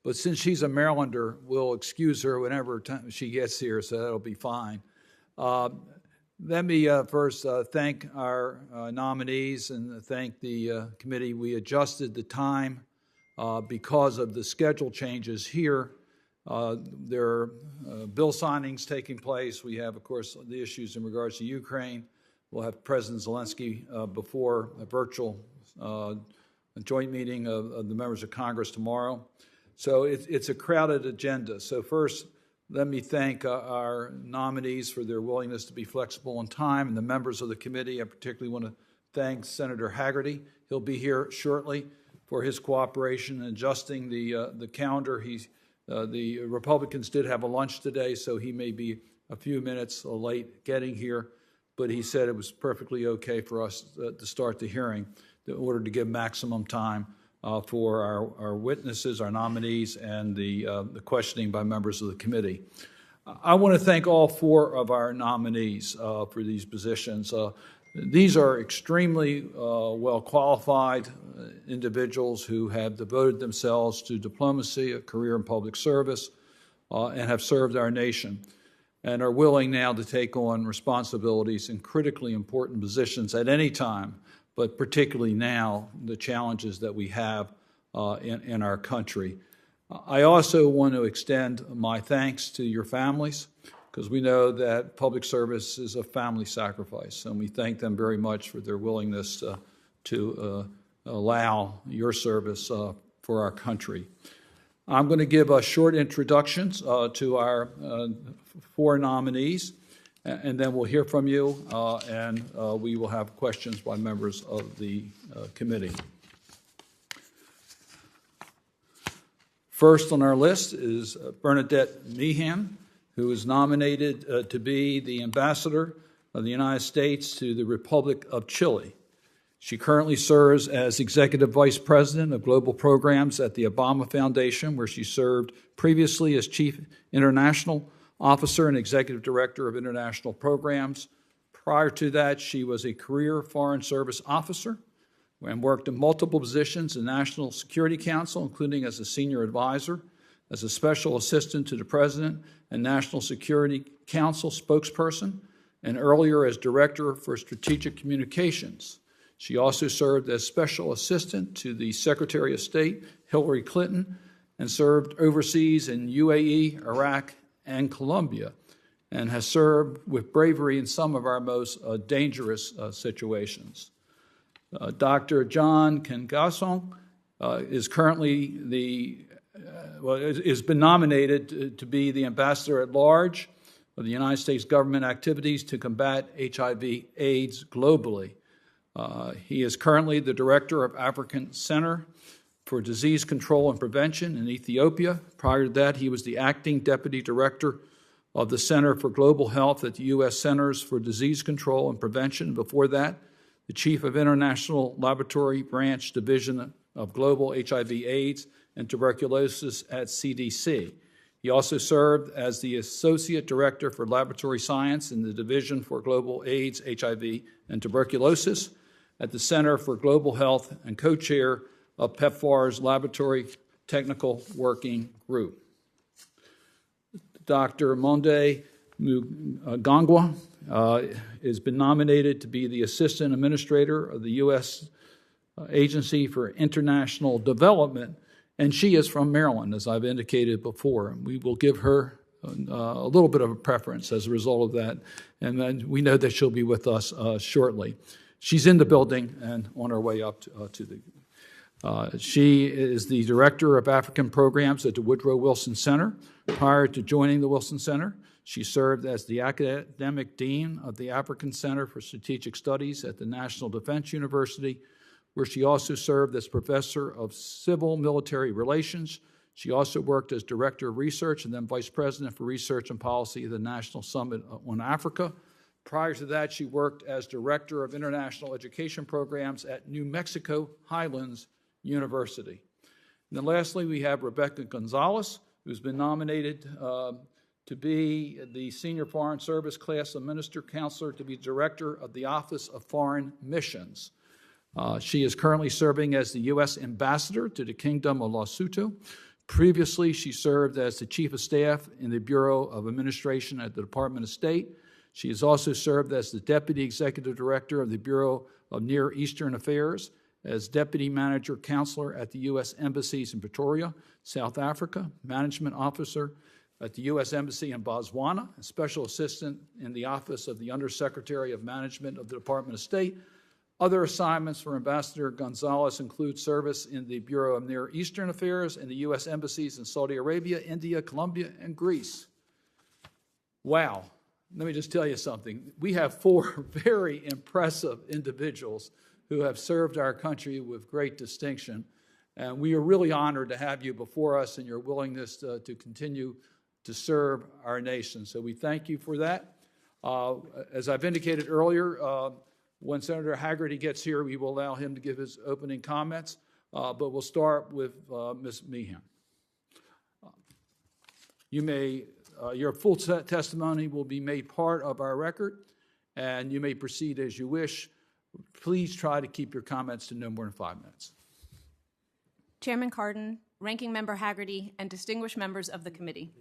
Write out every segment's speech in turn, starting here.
but since she's a Marylander, we'll excuse her whenever she gets here, so that'll be fine. Let me first thank our nominees and thank the committee. We adjusted the time because of the schedule changes here. There are bill signings taking place. We have, of course, the issues in regards to Ukraine. We'll have President Zelensky before a virtual joint meeting of the members of Congress tomorrow. So it's a crowded agenda. So first, let me thank our nominees for their willingness to be flexible on time, and the members of the committee. I particularly want to thank Senator Hagerty. He'll be here shortly for his cooperation in adjusting the calendar. The Republicans did have a lunch today, so he may be a few minutes late getting here, but he said it was perfectly okay for us to start the hearing in order to give maximum time for our witnesses, our nominees, and the questioning by members of the committee. I want to thank all four of our nominees for these positions. These are extremely well-qualified individuals who have devoted themselves to diplomacy, a career in public service, and have served our nation, and are willing now to take on responsibilities in critically important positions at any time, but particularly now, the challenges that we have in our country. I also want to extend my thanks to your families, because we know that public service is a family sacrifice, and we thank them very much for their willingness to allow your service for our country. I'm going to give short introductions to our four nominees, and then we'll hear from you, and we will have questions by members of the committee. First on our list is Bernadette Meehan, who is nominated to be the ambassador of the United States to the Republic of Chile. She currently serves as Executive Vice President of Global Programs at the Obama Foundation, where she served previously as Chief International Officer and Executive Director of International Programs. Prior to that, she was a career Foreign Service officer and worked in multiple positions in National Security Council, including as a senior advisor, as a special assistant to the President and National Security Council spokesperson, and earlier as Director for Strategic Communications. She also served as Special Assistant to the Secretary of State, Hillary Clinton, and served overseas in UAE, Iraq, and Colombia, and has served with bravery in some of our most dangerous situations. Dr. John Nkengasong is currently has been nominated to be the Ambassador at Large of the United States government activities to combat HIV/AIDS globally. He is currently the Director of African Center for Disease Control and Prevention in Ethiopia. Prior to that, he was the Acting Deputy Director of the Center for Global Health at the U.S. Centers for Disease Control and Prevention. Before that, the Chief of International Laboratory Branch Division of Global HIV/AIDS and Tuberculosis at CDC. He also served as the Associate Director for Laboratory Science in the Division for Global AIDS, HIV, and Tuberculosis at the Center for Global Health and co-chair of PEPFAR's Laboratory Technical Working Group. Dr. Monde Muyangwa has been nominated to be the Assistant Administrator of the U.S. Agency for International Development, and she is from Maryland, as I've indicated before. We will give her a little bit of a preference as a result of that, and then we know that she'll be with us shortly. She's in the building and on her way up to the... She is the Director of African Programs at the Woodrow Wilson Center. Prior to joining the Wilson Center, she served as the Academic Dean of the African Center for Strategic Studies at the National Defense University, where she also served as Professor of Civil Military Relations. She also worked as Director of Research and then Vice President for Research and Policy at the National Summit on Africa. Prior to that, she worked as Director of International Education Programs at New Mexico Highlands University. And then lastly, we have Rebecca Gonzalez, who's been nominated to be the Senior Foreign Service Class of Minister Counselor to be Director of the Office of Foreign Missions. She is currently serving as the U.S. Ambassador to the Kingdom of Lesotho. Previously, she served as the Chief of Staff in the Bureau of Administration at the Department of State. She has also served as the Deputy Executive Director of the Bureau of Near Eastern Affairs, as Deputy Manager Counselor at the U.S. Embassies in Pretoria, South Africa, Management Officer at the U.S. Embassy in Botswana, a Special Assistant in the Office of the Undersecretary of Management of the Department of State. Other assignments for Ambassador Gonzalez include service in the Bureau of Near Eastern Affairs and the U.S. Embassies in Saudi Arabia, India, Colombia, and Greece. Wow. Let me just tell you something. We have 4 very impressive individuals who have served our country with great distinction, and we are really honored to have you before us and your willingness to continue to serve our nation. So we thank you for that. As I've indicated earlier, when Senator Hagerty gets here, we will allow him to give his opening comments, but we'll start with Ms. Meehan. Your full testimony will be made part of our record, and you may proceed as you wish. Please try to keep your comments to no more than 5 minutes. Chairman Cardin, Ranking Member Hagerty, and distinguished members of the committee,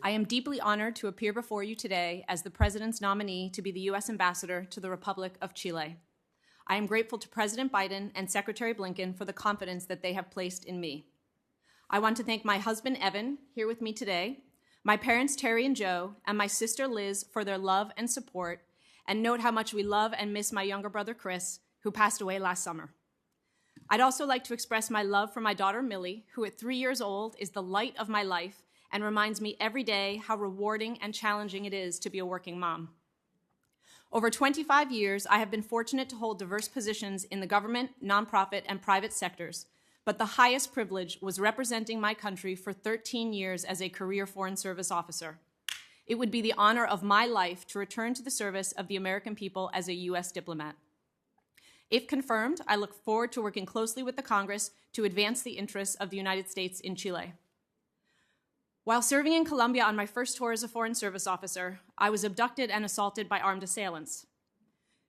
I am deeply honored to appear before you today as the President's nominee to be the U.S. Ambassador to the Republic of Chile. I am grateful to President Biden and Secretary Blinken for the confidence that they have placed in me. I want to thank my husband, Evan, here with me today, my parents, Terry and Joe, and my sister, Liz, for their love and support, and note how much we love and miss my younger brother, Chris, who passed away last summer. I'd also like to express my love for my daughter, Millie, who at 3 years old is the light of my life and reminds me every day how rewarding and challenging it is to be a working mom. Over 25 years, I have been fortunate to hold diverse positions in the government, nonprofit, and private sectors, but the highest privilege was representing my country for 13 years as a career Foreign Service officer. It would be the honor of my life to return to the service of the American people as a U.S. diplomat. If confirmed, I look forward to working closely with the Congress to advance the interests of the United States in Chile. While serving in Colombia on my first tour as a Foreign Service officer, I was abducted and assaulted by armed assailants.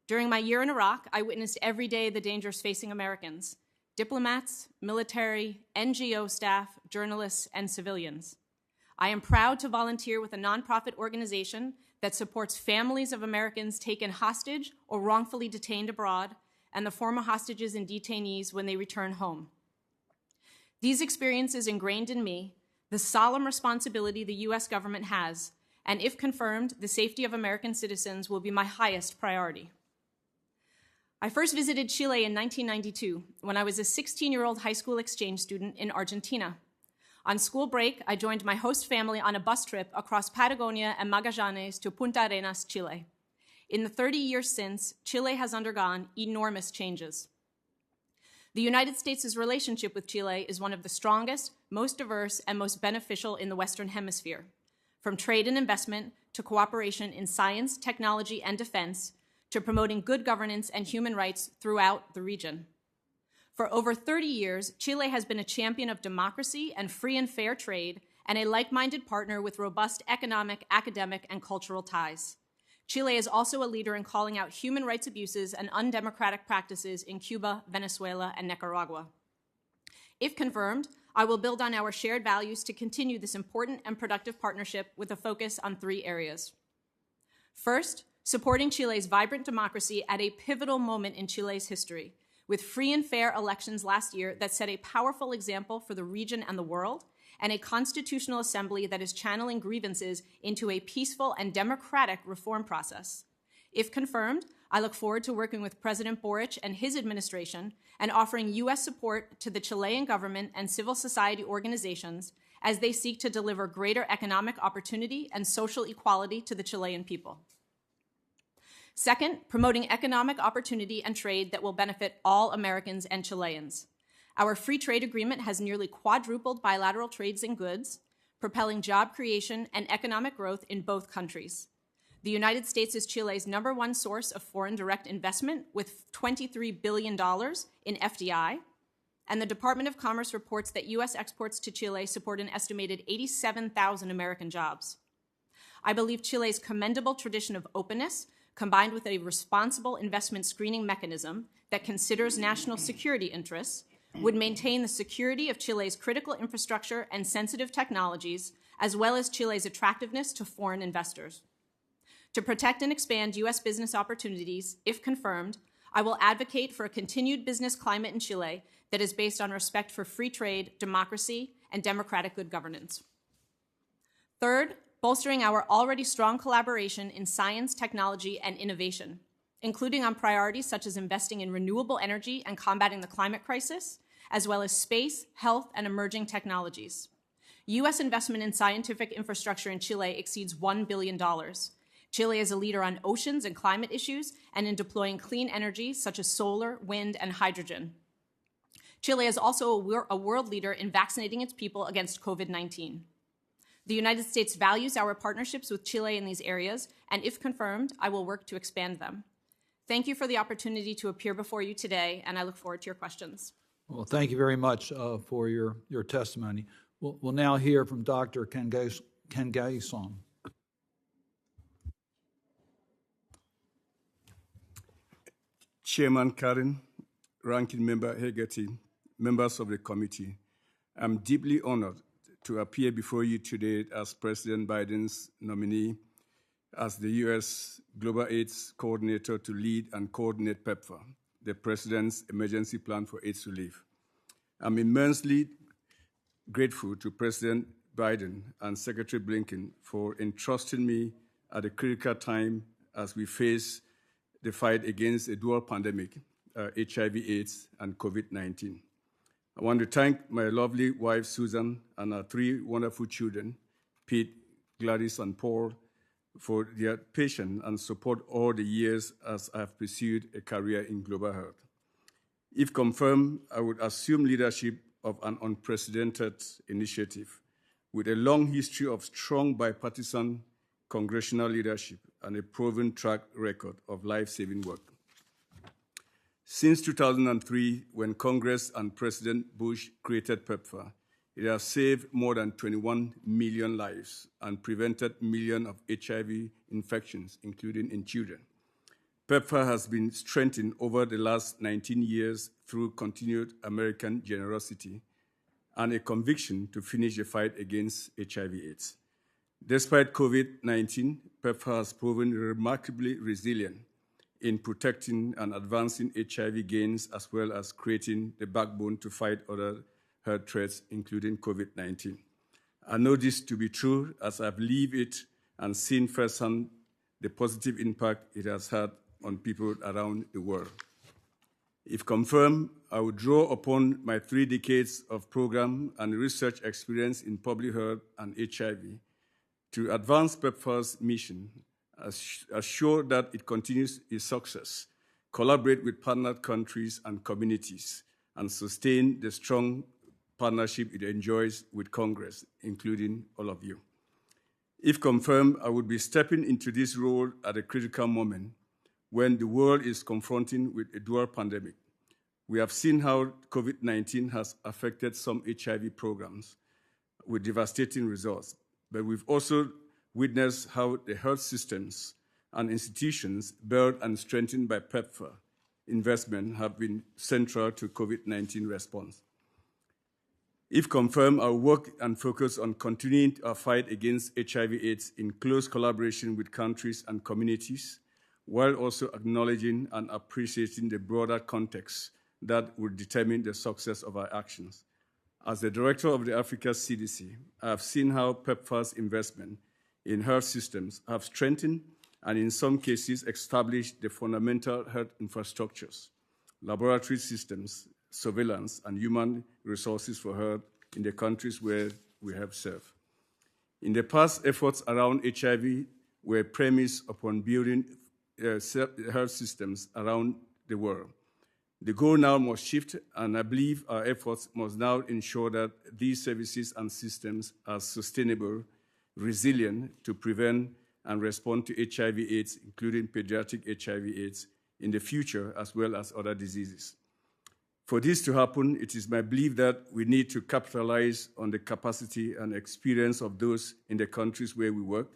During my year in Iraq, I witnessed every day the dangers facing Americans: diplomats, military, NGO staff, journalists, and civilians. I am proud to volunteer with a nonprofit organization that supports families of Americans taken hostage or wrongfully detained abroad, and the former hostages and detainees when they return home. These experiences ingrained in me the solemn responsibility the U.S. government has, and if confirmed, the safety of American citizens will be my highest priority. I first visited Chile in 1992 when I was a 16-year-old high school exchange student in Argentina. On school break, I joined my host family on a bus trip across Patagonia and Magallanes to Punta Arenas, Chile. In the 30 years since, Chile has undergone enormous changes. The United States' relationship with Chile is one of the strongest, most diverse, and most beneficial in the Western Hemisphere. From trade and investment to cooperation in science, technology, and defense, to promoting good governance and human rights throughout the region. For over 30 years, Chile has been a champion of democracy and free and fair trade, and a like-minded partner with robust economic, academic, and cultural ties. Chile is also a leader in calling out human rights abuses and undemocratic practices in Cuba, Venezuela, and Nicaragua. If confirmed, I will build on our shared values to continue this important and productive partnership with a focus on 3 areas. First, supporting Chile's vibrant democracy at a pivotal moment in Chile's history, with free and fair elections last year that set a powerful example for the region and the world, and a constitutional assembly that is channeling grievances into a peaceful and democratic reform process. If confirmed, I look forward to working with President Boric and his administration and offering U.S. support to the Chilean government and civil society organizations as they seek to deliver greater economic opportunity and social equality to the Chilean people. Second, promoting economic opportunity and trade that will benefit all Americans and Chileans. Our free trade agreement has nearly quadrupled bilateral trades in goods, propelling job creation and economic growth in both countries. The United States is Chile's #1 source of foreign direct investment, with $23 billion in FDI, and the Department of Commerce reports that U.S. exports to Chile support an estimated 87,000 American jobs. I believe Chile's commendable tradition of openness, combined with a responsible investment screening mechanism that considers national security interests, would maintain the security of Chile's critical infrastructure and sensitive technologies, as well as Chile's attractiveness to foreign investors. To protect and expand U.S. business opportunities, if confirmed, I will advocate for a continued business climate in Chile that is based on respect for free trade, democracy, and democratic good governance. Third, bolstering our already strong collaboration in science, technology, and innovation, including on priorities such as investing in renewable energy and combating the climate crisis, as well as space, health, and emerging technologies. U.S. investment in scientific infrastructure in Chile exceeds $1 billion. Chile is a leader on oceans and climate issues and in deploying clean energy such as solar, wind, and hydrogen. Chile is also a world leader in vaccinating its people against COVID-19. The United States values our partnerships with Chile in these areas, and if confirmed, I will work to expand them. Thank you for the opportunity to appear before you today, and I look forward to your questions. Well, thank you very much for your testimony. We'll now hear from Dr. Nkengasong. Chairman Karen, Ranking Member Hagerty, members of the committee, I'm deeply honored to appear before you today as President Biden's nominee as the U.S. Global AIDS Coordinator to lead and coordinate PEPFAR, the President's Emergency Plan for AIDS Relief. I'm immensely grateful to President Biden and Secretary Blinken for entrusting me at a critical time as we face the fight against a dual pandemic, HIV/AIDS and COVID-19. I want to thank my lovely wife, Susan, and our three wonderful children, Pete, Gladys, and Paul, for their patience and support all the years as I have pursued a career in global health. If confirmed, I would assume leadership of an unprecedented initiative with a long history of strong bipartisan congressional leadership and a proven track record of life-saving work. Since 2003, when Congress and President Bush created PEPFAR, it has saved more than 21 million lives and prevented millions of HIV infections, including in children. PEPFAR has been strengthened over the last 19 years through continued American generosity and a conviction to finish the fight against HIV/AIDS. Despite COVID-19, PEPFAR has proven remarkably resilient in protecting and advancing HIV gains, as well as creating the backbone to fight other health threats, including COVID-19. I know this to be true as I've lived it and seen firsthand the positive impact it has had on people around the world. If confirmed, I will draw upon my 3 decades of program and research experience in public health and HIV to advance PEPFAR's mission, assure that it continues its success, collaborate with partnered countries and communities, and sustain the strong partnership it enjoys with Congress, including all of you. If confirmed, I would be stepping into this role at a critical moment when the world is confronting with a dual pandemic. We have seen how COVID-19 has affected some HIV programs with devastating results, but we've also witnessed how the health systems and institutions built and strengthened by PEPFAR investment have been central to COVID-19 response. If confirmed, our work and focus on continuing our fight against HIV/AIDS in close collaboration with countries and communities, while also acknowledging and appreciating the broader context that will determine the success of our actions. As the director of the Africa CDC, I have seen how PEPFAR's investment in health systems have strengthened and in some cases established the fundamental health infrastructures, laboratory systems, surveillance, and human resources for health in the countries where we have served. In the past, efforts around HIV were premised upon building health systems around the world. The goal now must shift, and I believe our efforts must now ensure that these services and systems are sustainable, resilient to prevent and respond to HIV/AIDS, including pediatric HIV/AIDS, in the future, as well as other diseases. For this to happen, it is my belief that we need to capitalize on the capacity and experience of those in the countries where we work,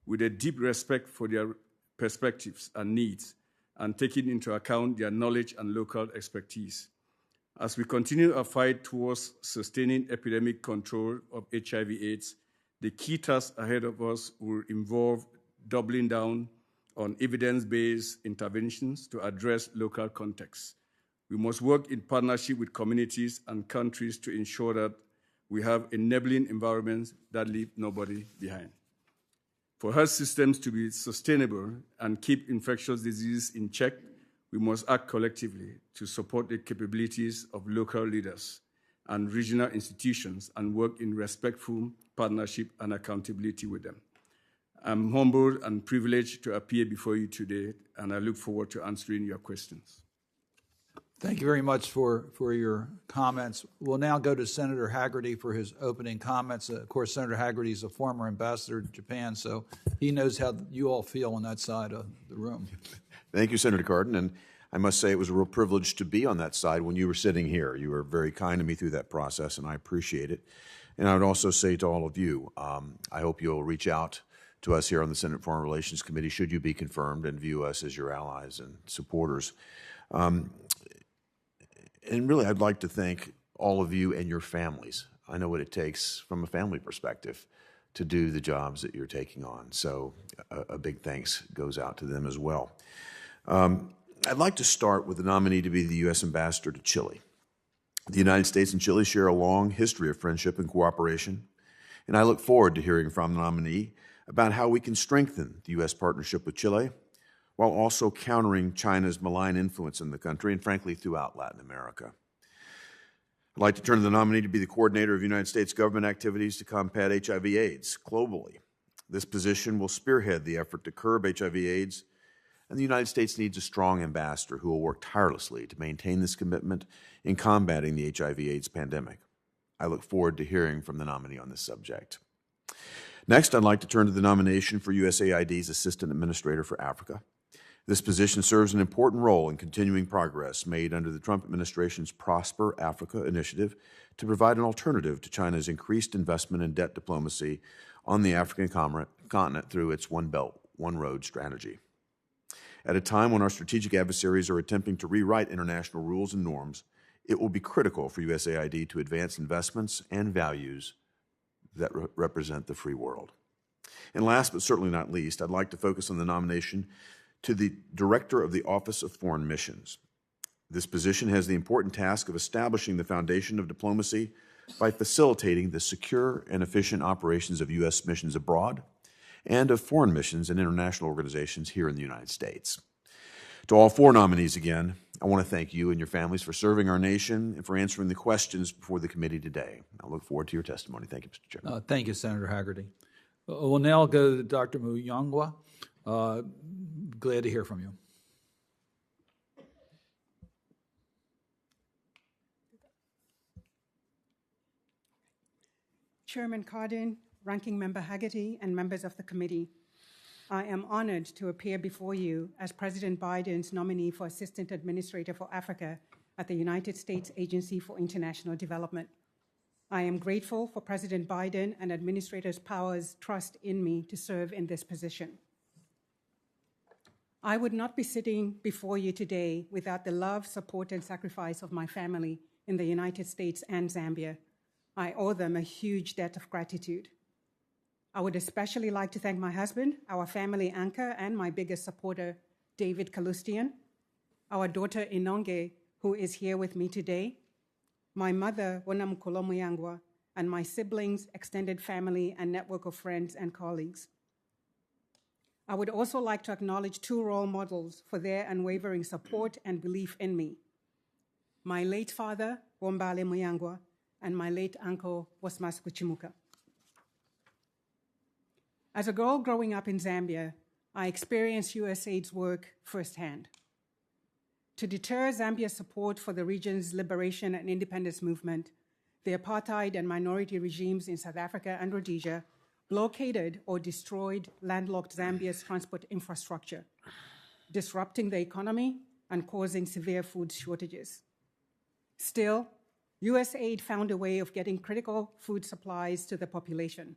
with a deep respect for their perspectives and needs, and taking into account their knowledge and local expertise. As we continue our fight towards sustaining epidemic control of HIV/AIDS, the key task ahead of us will involve doubling down on evidence-based interventions to address local contexts. We must work in partnership with communities and countries to ensure that we have enabling environments that leave nobody behind. For health systems to be sustainable and keep infectious diseases in check, we must act collectively to support the capabilities of local leaders and regional institutions and work in respectful partnership and accountability with them. I'm humbled and privileged to appear before you today, and I look forward to answering your questions. Thank you very much for your comments. We'll now go to Senator Hagerty for his opening comments. Of course, Senator Hagerty is a former ambassador to Japan, so he knows how you all feel on that side of the room. Thank you, Senator Cardin, and I must say it was a real privilege to be on that side when you were sitting here. You were very kind to me through that process, and I appreciate it. And I would also say to all of you, I hope you'll reach out to us here on the Senate Foreign Relations Committee should you be confirmed and view us as your allies and supporters. And really, I'd like to thank all of you and your families. I know what it takes from a family perspective to do the jobs that you're taking on. So a big thanks goes out to them as well. I'd like to start with the nominee to be the U.S. Ambassador to Chile. The United States and Chile share a long history of friendship and cooperation, and I look forward to hearing from the nominee about how we can strengthen the U.S. partnership with Chile while also countering China's malign influence in the country and, frankly, throughout Latin America. I'd like to turn to the nominee to be the coordinator of United States government activities to combat HIV/AIDS globally. This position will spearhead the effort to curb HIV/AIDS, and the United States needs a strong ambassador who will work tirelessly to maintain this commitment in combating the HIV/AIDS pandemic. I look forward to hearing from the nominee on this subject. Next, I'd like to turn to the nomination for USAID's Assistant Administrator for Africa. This position serves an important role in continuing progress made under the Trump administration's Prosper Africa initiative to provide an alternative to China's increased investment in debt diplomacy on the African continent through its One Belt, One Road strategy. At a time when our strategic adversaries are attempting to rewrite international rules and norms, it will be critical for USAID to advance investments and values that represent the free world. And last but certainly not least, I'd like to focus on the nomination to the Director of the Office of Foreign Missions. This position has the important task of establishing the foundation of diplomacy by facilitating the secure and efficient operations of U.S. missions abroad and of foreign missions and international organizations here in the United States. To all four nominees again, I want to thank you and your families for serving our nation and for answering the questions before the committee today. I look forward to your testimony. Thank you, Mr. Chairman. Thank you, Senator Hagerty. We'll now go to Dr. Muyangwa. Glad to hear from you. Chairman Cardin, Ranking Member Hagerty, and members of the committee, I am honored to appear before you as President Biden's nominee for Assistant Administrator for Africa at the United States Agency for International Development. I am grateful for President Biden and Administrator Power's trust in me to serve in this position. I would not be sitting before you today without the love, support, and sacrifice of my family in the United States and Zambia. I owe them a huge debt of gratitude. I would especially like to thank my husband, our family anchor, and my biggest supporter, David Kalustian, our daughter Inonge, who is here with me today, my mother, Monde Muyangwa, and my siblings, extended family, and network of friends and colleagues. I would also like to acknowledge two role models for their unwavering support and belief in me. My late father, Wombale Muyangwa, and my late uncle, Wasmas Kuchimuka. As a girl growing up in Zambia, I experienced USAID's work firsthand. To deter Zambia's support for the region's liberation and independence movement, the apartheid and minority regimes in South Africa and Rhodesia blockaded or destroyed landlocked Zambia's transport infrastructure, disrupting the economy and causing severe food shortages. Still, USAID found a way of getting critical food supplies to the population.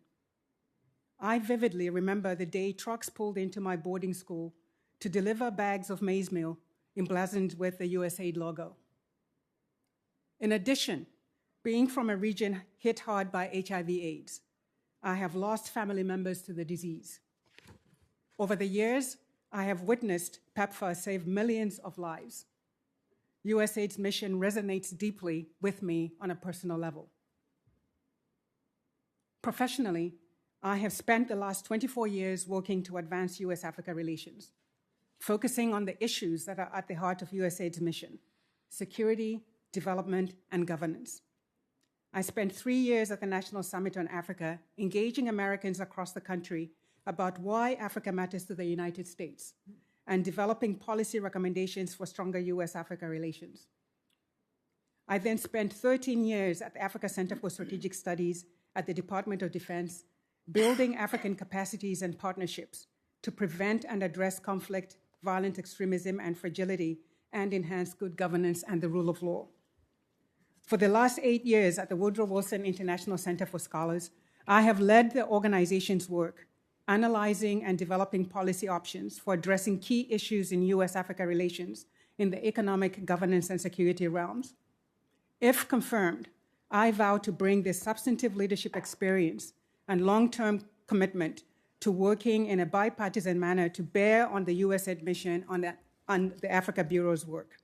I vividly remember the day trucks pulled into my boarding school to deliver bags of maize meal emblazoned with the USAID logo. In addition, being from a region hit hard by HIV/AIDS, I have lost family members to the disease. Over the years, I have witnessed PEPFAR save millions of lives. USAID's mission resonates deeply with me on a personal level. Professionally, I have spent the last 24 years working to advance US-Africa relations, focusing on the issues that are at the heart of USAID's mission: security, development, and governance. I spent 3 years at the National Summit on Africa, engaging Americans across the country about why Africa matters to the United States and developing policy recommendations for stronger US-Africa relations. I then spent 13 years at the Africa Center for Strategic Studies at the Department of Defense, building African capacities and partnerships to prevent and address conflict, violent extremism, and fragility, and enhance good governance and the rule of law. For the last 8 years at the Woodrow Wilson International Center for Scholars, I have led the organization's work analyzing and developing policy options for addressing key issues in US-Africa relations in the economic, governance, and security realms. If confirmed, I vow to bring this substantive leadership experience and long-term commitment to working in a bipartisan manner to bear on the USAID mission on the Africa Bureau's work.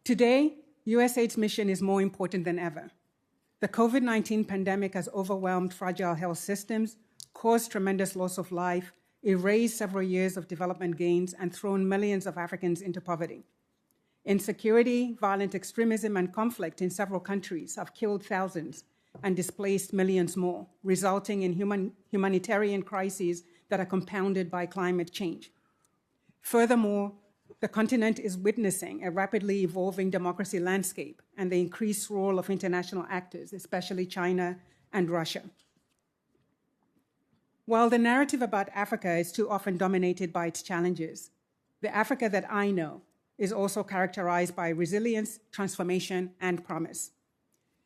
Today, USAID's mission is more important than ever. The COVID-19 pandemic has overwhelmed fragile health systems, caused tremendous loss of life, erased several years of development gains, and thrown millions of Africans into poverty. Insecurity, violent extremism, and conflict in several countries have killed thousands and displaced millions more, resulting in humanitarian crises that are compounded by climate change. Furthermore, the continent is witnessing a rapidly evolving democracy landscape and the increased role of international actors, especially China and Russia. While the narrative about Africa is too often dominated by its challenges, the Africa that I know is also characterized by resilience, transformation, and promise,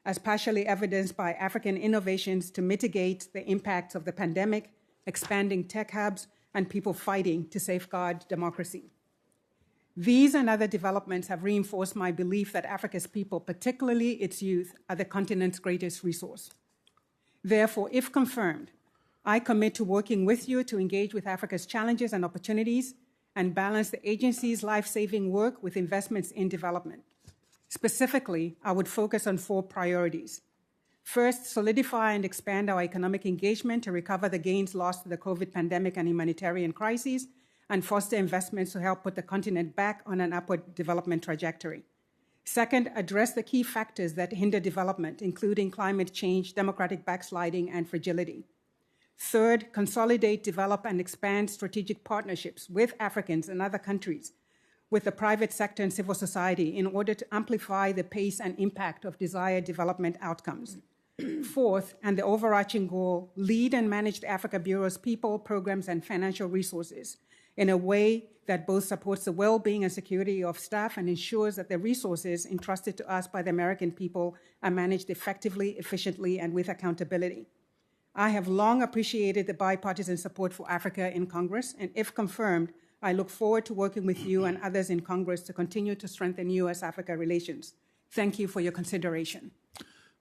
as partially evidenced by African innovations to mitigate the impacts of the pandemic, expanding tech hubs, and people fighting to safeguard democracy. These and other developments have reinforced my belief that Africa's people, particularly its youth, are the continent's greatest resource. Therefore, if confirmed, I commit to working with you to engage with Africa's challenges and opportunities and balance the agency's life-saving work with investments in development. Specifically, I would focus on 4 priorities. First, solidify and expand our economic engagement to recover the gains lost to the COVID pandemic and humanitarian crises, and foster investments to help put the continent back on an upward development trajectory. Second, address the key factors that hinder development, including climate change, democratic backsliding, and fragility. Third, consolidate, develop, and expand strategic partnerships with Africans and other countries, with the private sector and civil society in order to amplify the pace and impact of desired development outcomes. Fourth, and the overarching goal, lead and manage the Africa Bureau's people, programs, and financial resources in a way that both supports the well-being and security of staff and ensures that the resources entrusted to us by the American people are managed effectively, efficiently, and with accountability. I have long appreciated the bipartisan support for Africa in Congress, and if confirmed, I look forward to working with you and others in Congress to continue to strengthen US-Africa relations. Thank you for your consideration.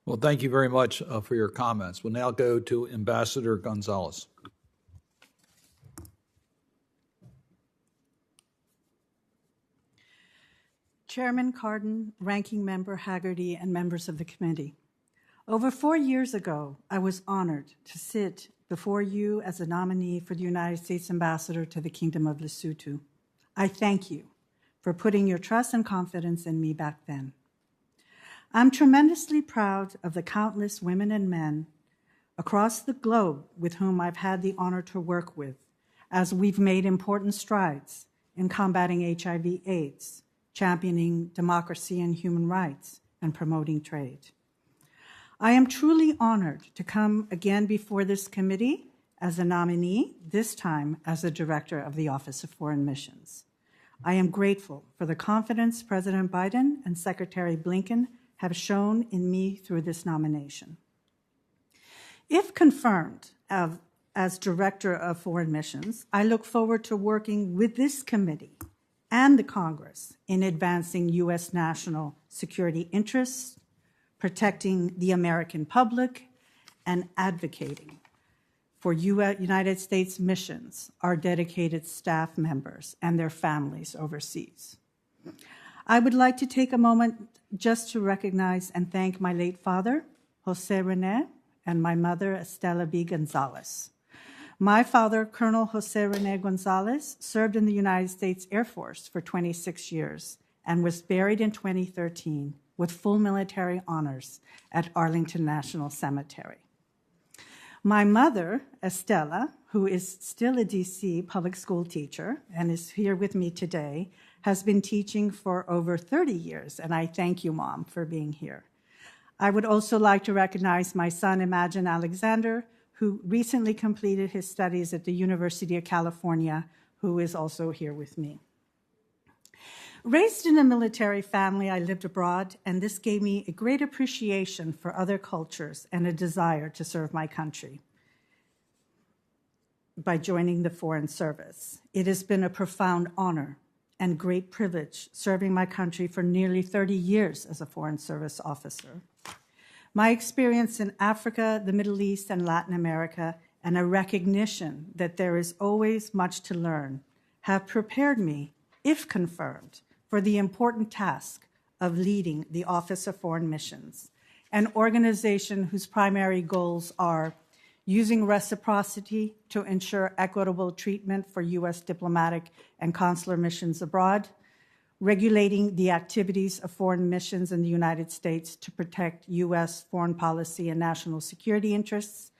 Well, thank you very much for your comments. We'll now go to Ambassador Gonzalez. Chairman Cardin, Ranking Member Hagerty, and members of the committee. Over 4 years ago, I was honored to sit before you as a nominee for the United States Ambassador to the Kingdom of Lesotho. I thank you for putting your trust and confidence in me back then. I'm tremendously proud of the countless women and men across the globe with whom I've had the honor to work with, as we've made important strides in combating HIV/AIDS, championing democracy and human rights, and promoting trade. I am truly honored to come again before this committee as a nominee, this time as the Director of the Office of Foreign Missions. I am grateful for the confidence President Biden and Secretary Blinken have shown in me through this nomination. If confirmed as Director of Foreign Missions, I look forward to working with this committee and the Congress in advancing U.S. national security interests, protecting the American public, and advocating for United States missions, our dedicated staff members, and their families overseas. I would like to take a moment just to recognize and thank my late father, Jose Rene, and my mother, Estela B. Gonzalez. My father, Colonel Jose Rene Gonzalez, served in the United States Air Force for 26 years and was buried in 2013 with full military honors at Arlington National Cemetery. My mother, Estela, who is still a DC public school teacher and is here with me today, has been teaching for over 30 years, and I thank you, Mom, for being here. I would also like to recognize my son, Imagine Alexander, who recently completed his studies at the University of California, who is also here with me. Raised in a military family, I lived abroad, and this gave me a great appreciation for other cultures and a desire to serve my country by joining the Foreign Service. It has been a profound honor and great privilege serving my country for nearly 30 years as a Foreign Service officer. My experience in Africa, the Middle East, and Latin America, and a recognition that there is always much to learn, have prepared me, if confirmed, for the important task of leading the Office of Foreign Missions, an organization whose primary goals are using reciprocity to ensure equitable treatment for U.S. diplomatic and consular missions abroad, regulating the activities of foreign missions in the United States to protect U.S. foreign policy and national security interests,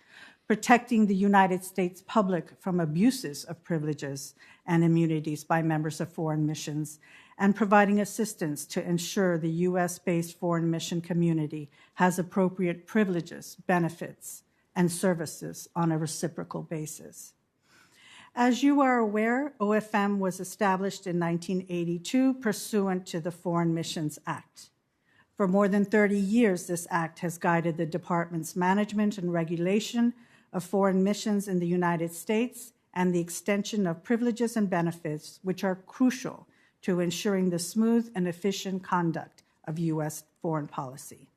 protecting the United States public from abuses of privileges and immunities by members of foreign missions, and providing assistance to ensure the U.S.-based foreign mission community has appropriate privileges, benefits, and services on a reciprocal basis. As you are aware, OFM was established in 1982 pursuant to the Foreign Missions Act. For more than 30 years, this act has guided the department's management and regulation of foreign missions in the United States and the extension of privileges and benefits which are crucial to ensuring the smooth and efficient conduct of U.S. foreign policy.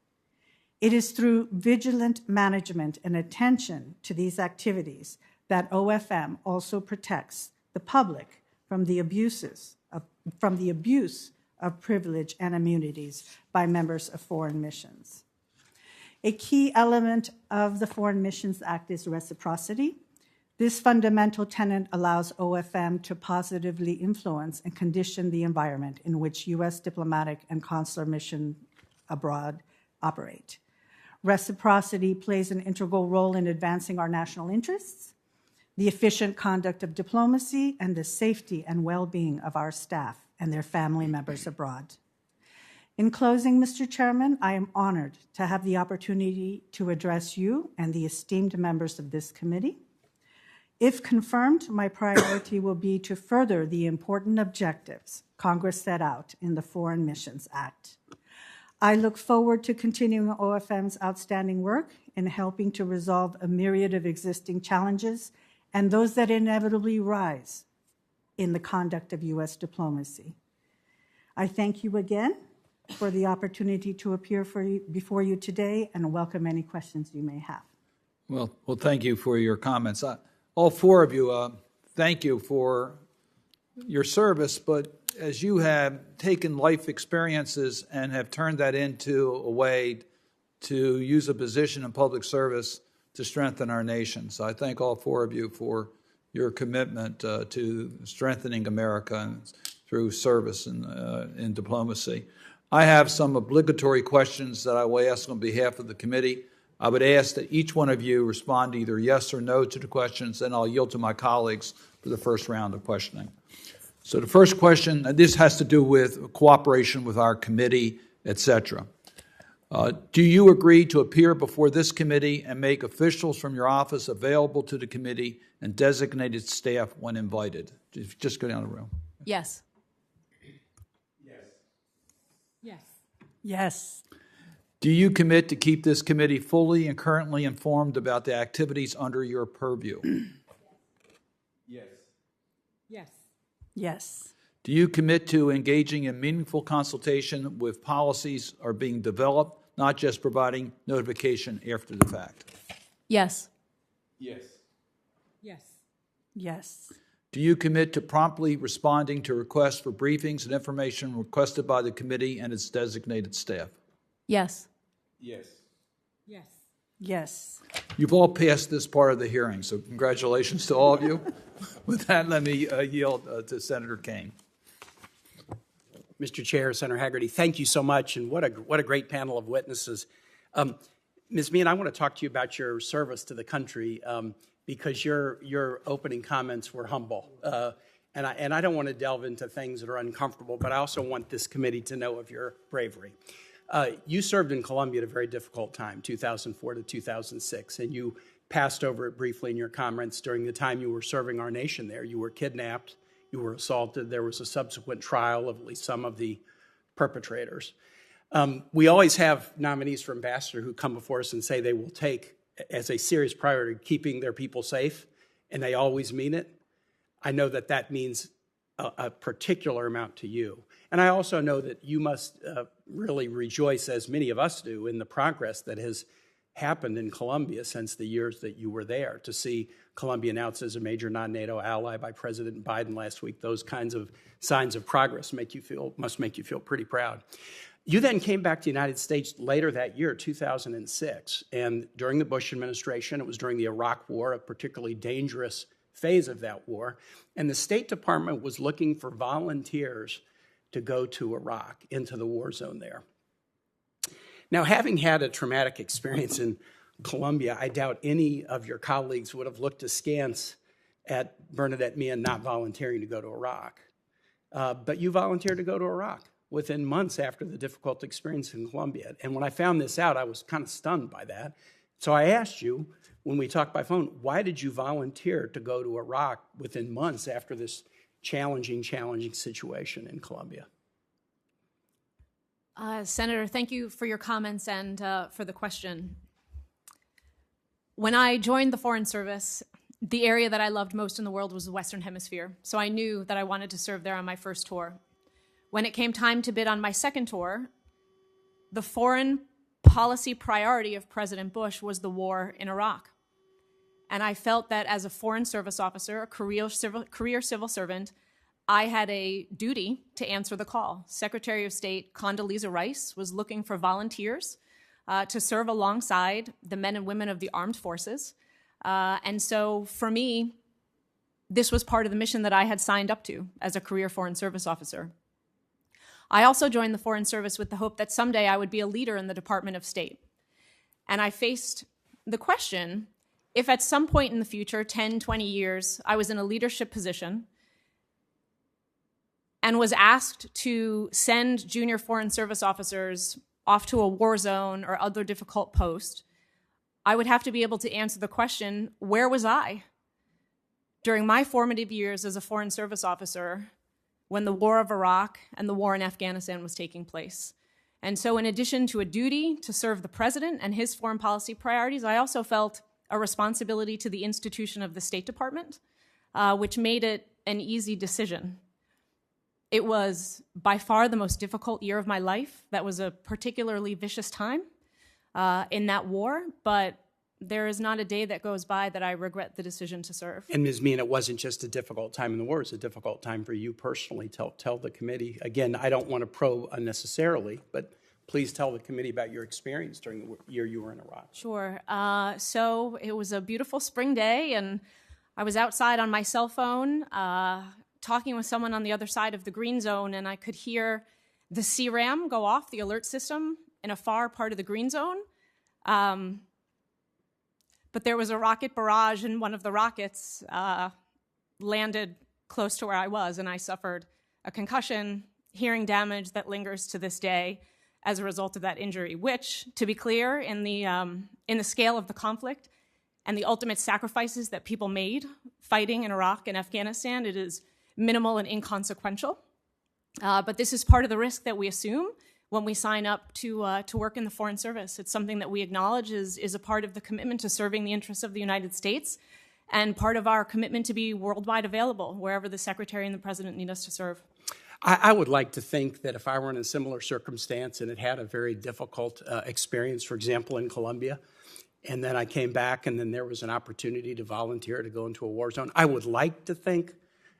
It is through vigilant management and attention to these activities that OFM also protects the public from the abuse of privilege and immunities by members of foreign missions. A key element of the Foreign Missions Act is reciprocity. This fundamental tenet allows OFM to positively influence and condition the environment in which U.S. diplomatic and consular missions abroad operate. Reciprocity plays an integral role in advancing our national interests, the efficient conduct of diplomacy, and the safety and well-being of our staff and their family members abroad. In closing, Mr. Chairman, I am honored to have the opportunity to address you and the esteemed members of this committee. If confirmed, my priority will be to further the important objectives Congress set out in the Foreign Missions Act. I look forward to continuing OFM's outstanding work in helping to resolve a myriad of existing challenges and those that inevitably rise in the conduct of U.S. diplomacy. I thank you again for the opportunity to appear before you today and welcome any questions you may have. Well, thank you for your comments. All four of you, thank you for your service, but as you have taken life experiences and have turned that into a way to use a position in public service to strengthen our nation. So I thank all four of you for your commitment to strengthening America through service and in diplomacy. I have some obligatory questions that I will ask on behalf of the committee. I would ask that each one of you respond either yes or no to the questions, and I'll yield to my colleagues for the first round of questioning. So the first question, and this has to do with cooperation with our committee, etc. Do you agree to appear before this committee and make officials from your office available to the committee and designated staff when invited? Just go down the room. Yes. Yes. Yes. Do you commit to keep this committee fully and currently informed about the activities under your purview? Yes. Yes. Yes. Do you commit to engaging in meaningful consultation with policies are being developed, not just providing notification after the fact? Yes. Yes. Yes. Yes. Do you commit to promptly responding to requests for briefings and information requested by the committee and its designated staff? Yes. Yes. Yes. Yes. You've all passed this part of the hearing, so congratulations to all of you. With that, let me yield to Senator Kane. Mr. Chair, Senator Hagerty, thank you so much, and what a great panel of witnesses. Ms. Meehan, I want to talk to you about your service to the country because your opening comments were humble. And I don't want to delve into things that are uncomfortable, but I also want this committee to know of your bravery. You served in Colombia at a very difficult time, 2004 to 2006, and you passed over it briefly in your comments during the time you were serving our nation there. You were kidnapped, you were assaulted, there was a subsequent trial of at least some of the perpetrators. We always have nominees for ambassador who come before us and say they will take as a serious priority keeping their people safe, and they always mean it. I know that that means a particular amount to you. And I also know that you must really rejoice, as many of us do, in the progress that has happened in Colombia since the years that you were there. To see Colombia announced as a major non-NATO ally by President Biden last week, those kinds of signs of progress must make you feel pretty proud. You then came back to the United States later that year, 2006, and during the Bush administration, it was during the Iraq War, a particularly dangerous phase of that war, and the State Department was looking for volunteers to go to Iraq, into the war zone there. Now, having had a traumatic experience in Colombia, I doubt any of your colleagues would have looked askance at Bernadette Meehan not volunteering to go to Iraq. But you volunteered to go to Iraq within months after the difficult experience in Colombia. And when I found this out, I was kind of stunned by that. So I asked you, when we talked by phone, why did you volunteer to go to Iraq within months after this challenging situation in Colombia? Senator, thank you for your comments and for the question. When I joined the Foreign Service, the area that I loved most in the world was the Western Hemisphere, so I knew that I wanted to serve there on my first tour. When it came time to bid on my second tour, the foreign policy priority of President Bush was the war in Iraq. And I felt that as a Foreign Service officer, a career civil servant, I had a duty to answer the call. Secretary of State Condoleezza Rice was looking for volunteers to serve alongside the men and women of the armed forces. And so for me, this was part of the mission that I had signed up to as a career Foreign Service officer. I also joined the Foreign Service with the hope that someday I would be a leader in the Department of State. And I faced the question, if at some point in the future, 10, 20 years, I was in a leadership position and was asked to send junior Foreign Service officers off to a war zone or other difficult post, I would have to be able to answer the question, where was I during my formative years as a Foreign Service officer when the war of Iraq and the war in Afghanistan was taking place? And so in addition to a duty to serve the president and his foreign policy priorities, I also felt a responsibility to the institution of the State Department, which made it an easy decision. It was by far the most difficult year of my life. That was a particularly vicious time in that war, but there is not a day that goes by that I regret the decision to serve. And Ms. Meehan, it wasn't just a difficult time in the war, it was a difficult time for you personally. Tell the committee. Again, I don't want to probe unnecessarily, but please tell the committee about your experience during the year you were in Iraq. Sure. So it was a beautiful spring day, and I was outside on my cell phone talking with someone on the other side of the green zone, and I could hear the CRAM go off, the alert system, in a far part of the green zone. But there was a rocket barrage, and one of the rockets landed close to where I was, and I suffered a concussion, hearing damage that lingers to this day as a result of that injury, which, to be clear, in the scale of the conflict and the ultimate sacrifices that people made fighting in Iraq and Afghanistan, it is minimal and inconsequential. But this is part of the risk that we assume when we sign up to work in the Foreign Service. It's something that we acknowledge is a part of the commitment to serving the interests of the United States and part of our commitment to be worldwide available wherever the Secretary and the President need us to serve. I would like to think that if I were in a similar circumstance and had had a very difficult experience, for example, in Colombia, and then I came back and then there was an opportunity to volunteer to go into a war zone, I would like to think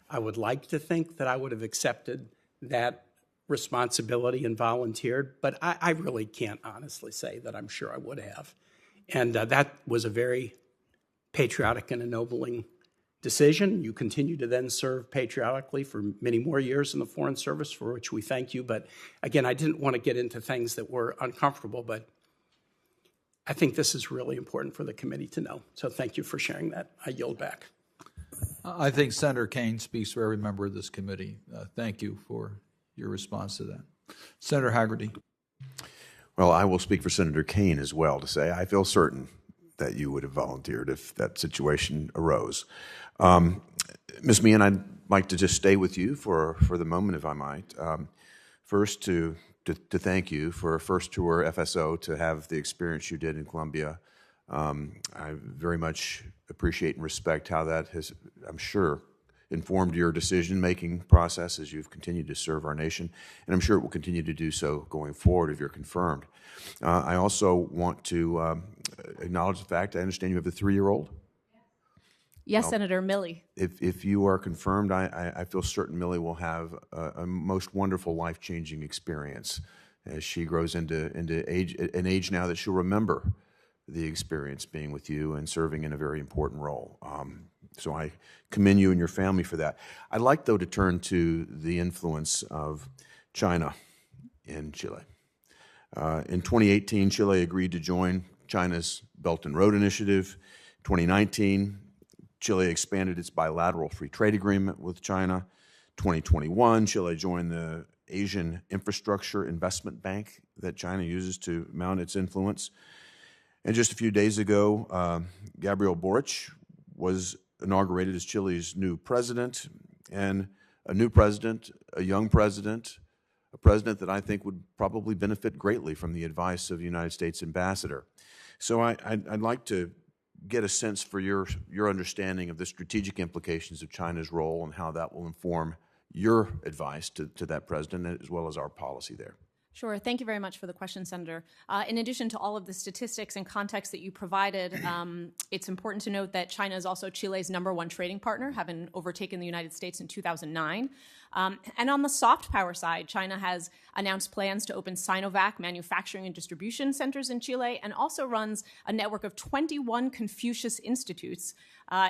that I would have accepted that responsibility and volunteered, but I really can't honestly say that I'm sure I would have. And that was a very patriotic and ennobling decision. You continue to then serve patriotically for many more years in the Foreign Service, for which we thank you. But again, I didn't want to get into things that were uncomfortable, but I think this is really important for the committee to know. So thank you for sharing that. I yield back. I think Senator Kaine speaks for every member of this committee. Thank you for your response to that. Senator Hagerty. Well, I will speak for Senator Kaine as well to say I feel certain that you would have volunteered if that situation arose. Ms. Meehan, I'd like to just stay with you for the moment, if I might. First, to thank you for a first tour FSO, to have the experience you did in Colombia. I very much appreciate and respect how that has, I'm sure, informed your decision-making process as you've continued to serve our nation, and I'm sure it will continue to do so going forward if you're confirmed. I also want to acknowledge the fact, I understand you have a 3-year-old? Yes, Senator Milley. If you are confirmed, I feel certain Millie will have a most wonderful, life-changing experience as she grows into an age now that she'll remember the experience being with you and serving in a very important role. So I commend you and your family for that. I'd like, though, to turn to the influence of China in Chile. In 2018, Chile agreed to join China's Belt and Road Initiative. 2019, Chile expanded its bilateral free trade agreement with China. 2021, Chile joined the Asian Infrastructure Investment Bank that China uses to mount its influence. And just a few days ago, Gabriel Boric was inaugurated as Chile's new president, and a new president, a young president, a president that I think would probably benefit greatly from the advice of the United States ambassador. So I'd like to get a sense for your understanding of the strategic implications of China's role and how that will inform your advice to that president as well as our policy there. Sure. Thank you very much for the question, Senator. In addition to all of the statistics and context that you provided, it's important to note that China is also Chile's #1 trading partner, having overtaken the United States in 2009. And on the soft power side, China has announced plans to open Sinovac manufacturing and distribution centers in Chile, and also runs a network of 21 Confucius Institutes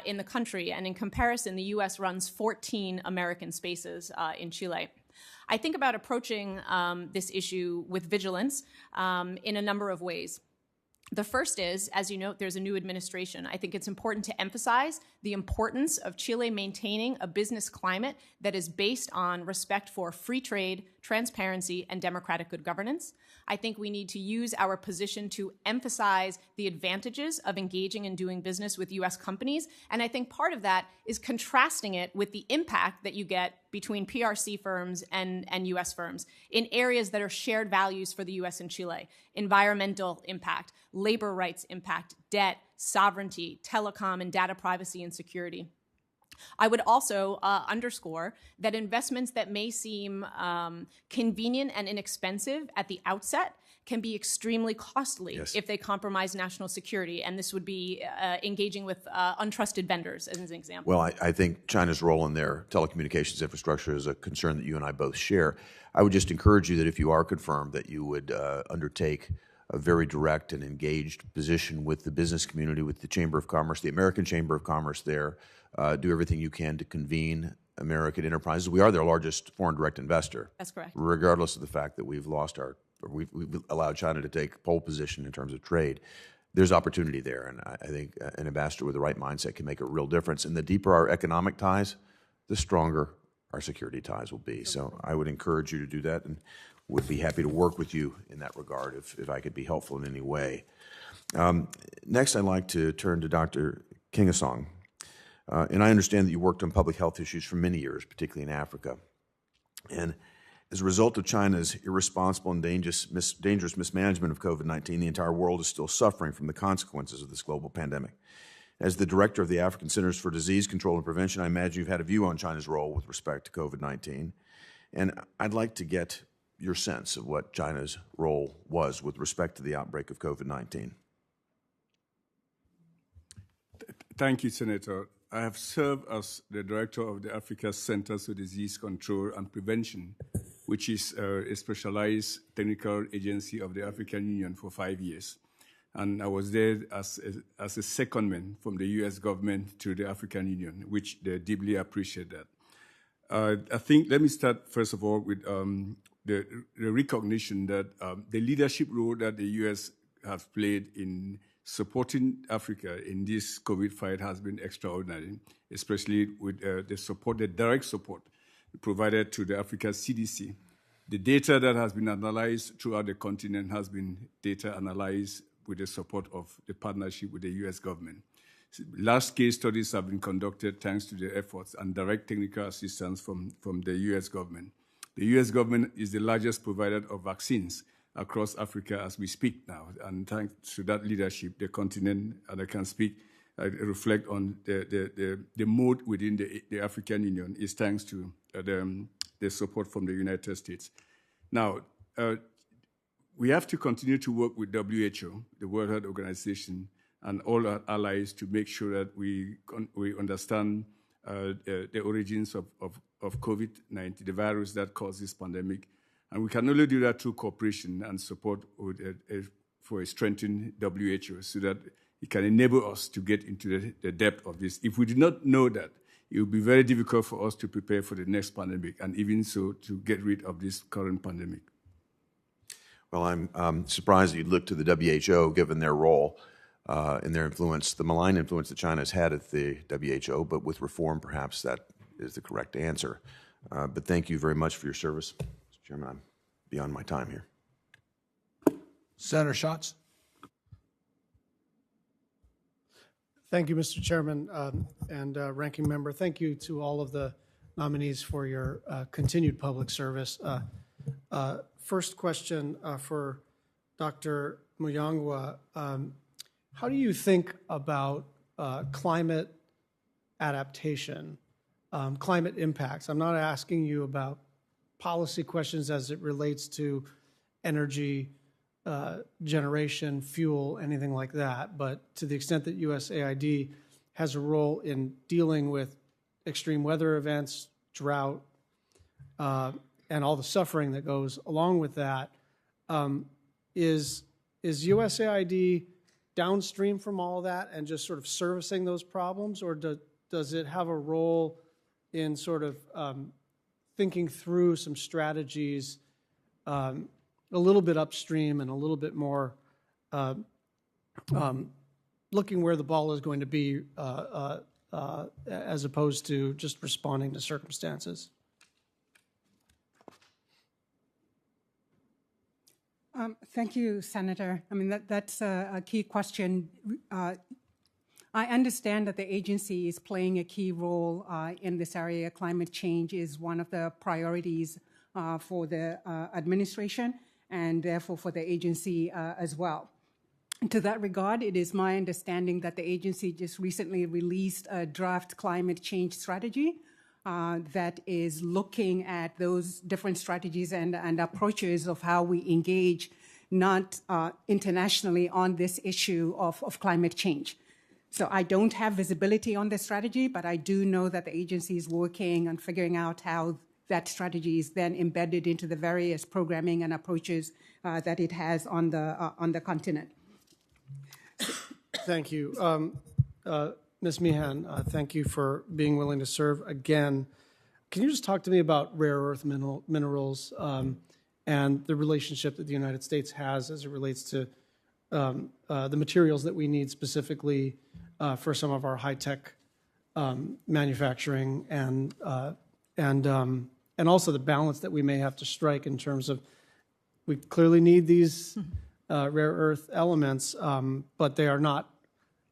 in the country. And in comparison, the U.S. runs 14 American spaces in Chile. I think about approaching this issue with vigilance in a number of ways. The first is, as you note, there's a new administration. I think it's important to emphasize the importance of Chile maintaining a business climate that is based on respect for free trade, transparency, and democratic good governance. I think we need to use our position to emphasize the advantages of engaging and doing business with U.S. companies. And I think part of that is contrasting it with the impact that you get between PRC firms and U.S. firms in areas that are shared values for the U.S. and Chile: environmental impact, labor rights impact, debt, sovereignty, telecom and data privacy and security. I would also underscore that investments that may seem convenient and inexpensive at the outset can be extremely costly if they compromise national security. And this would be engaging with untrusted vendors, as an example. Well, I think China's role in their telecommunications infrastructure is a concern that you and I both share. I would just encourage you that if you are confirmed, that you would undertake a very direct and engaged position with the business community, with the Chamber of Commerce, the American Chamber of Commerce there. Do everything you can to convene American enterprises. We are their largest foreign direct investor. That's correct. Regardless of the fact that we've allowed China to take pole position in terms of trade. There's opportunity there, and I think an ambassador with the right mindset can make a real difference. And the deeper our economic ties, the stronger our security ties will be. So I would encourage you to do that, and would be happy to work with you in that regard if I could be helpful in any way. Next, I'd like to turn to Dr. Nkengasong. And I understand that you worked on public health issues for many years, particularly in Africa. And as a result of China's irresponsible and dangerous mismanagement of COVID-19, the entire world is still suffering from the consequences of this global pandemic. As the director of the African Centers for Disease Control and Prevention, I imagine you've had a view on China's role with respect to COVID-19. And I'd like to get your sense of what China's role was with respect to the outbreak of COVID-19. Thank you, Senator. I have served as the director of the Africa Centers for Disease Control and Prevention, which is a specialized technical agency of the African Union, for 5 years. And I was there as a secondman from the U.S. government to the African Union, which they deeply appreciate that. I think, let me start first of all with the recognition that the leadership role that the U.S. has played in supporting Africa in this COVID fight has been extraordinary, especially with the direct support provided to the Africa CDC. The data that has been analyzed throughout the continent has been data analyzed with the support of the partnership with the U.S. government. Large-scale studies have been conducted thanks to the efforts and direct technical assistance from the U.S. government. The U.S. government is the largest provider of vaccines across Africa as we speak now. And thanks to that leadership, the continent, and I can speak, reflect on the mode within the African Union is thanks to the support from the United States. Now, we have to continue to work with WHO, the World Health Organization, and all our allies to make sure that we understand the origins of COVID-19, the virus that caused this pandemic. And we can only do that through cooperation and support for a strengthened WHO so that it can enable us to get into the depth of this. If we did not know that, it would be very difficult for us to prepare for the next pandemic and even so to get rid of this current pandemic. Well, I'm surprised that you'd look to the WHO, given their role and their influence, the malign influence that China has had at the WHO, but with reform, perhaps that is the correct answer. But thank you very much for your service. Mr. Chairman, I'm beyond my time here. Senator Schatz. Thank you, Mr. Chairman and Ranking Member. Thank you to all of the nominees for your continued public service. First question for Dr. Muyangwa. How do you think about climate adaptation, climate impacts? I'm not asking you about policy questions as it relates to energy generation, fuel, anything like that, but to the extent that USAID has a role in dealing with extreme weather events, drought, and all the suffering that goes along with that, is USAID downstream from all of that and just sort of servicing those problems, or does it have a role in sort of thinking through some strategies a little bit upstream and a little bit more looking where the ball is going to be as opposed to just responding to circumstances? Thank you, Senator. I mean, that's a key question. I understand that the agency is playing a key role in this area. Climate change is one of the priorities for the administration and therefore for the agency as well. To that regard, it is my understanding that the agency just recently released a draft climate change strategy that is looking at those different strategies and approaches of how we engage not internationally on this issue of climate change. So I don't have visibility on the strategy, but I do know that the agency is working on figuring out how that strategy is then embedded into the various programming and approaches that it has on the continent. Thank you. Ms. Meehan, thank you for being willing to serve again. Can you just talk to me about rare earth minerals and the relationship that the United States has as it relates to the materials that we need specifically for some of our high-tech manufacturing and also the balance that we may have to strike in terms of we clearly need these rare earth elements, but they are not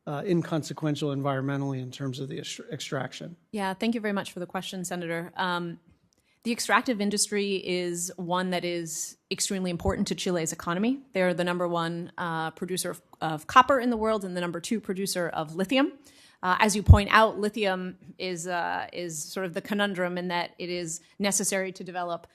inconsequential environmentally in terms of the extraction. Yeah, thank you very much for the question, Senator. The extractive industry is one that is extremely important to Chile's economy. They're the #1 producer of copper in the world and the #2 producer of lithium. As you point out, lithium is sort of the conundrum in that it is necessary to develop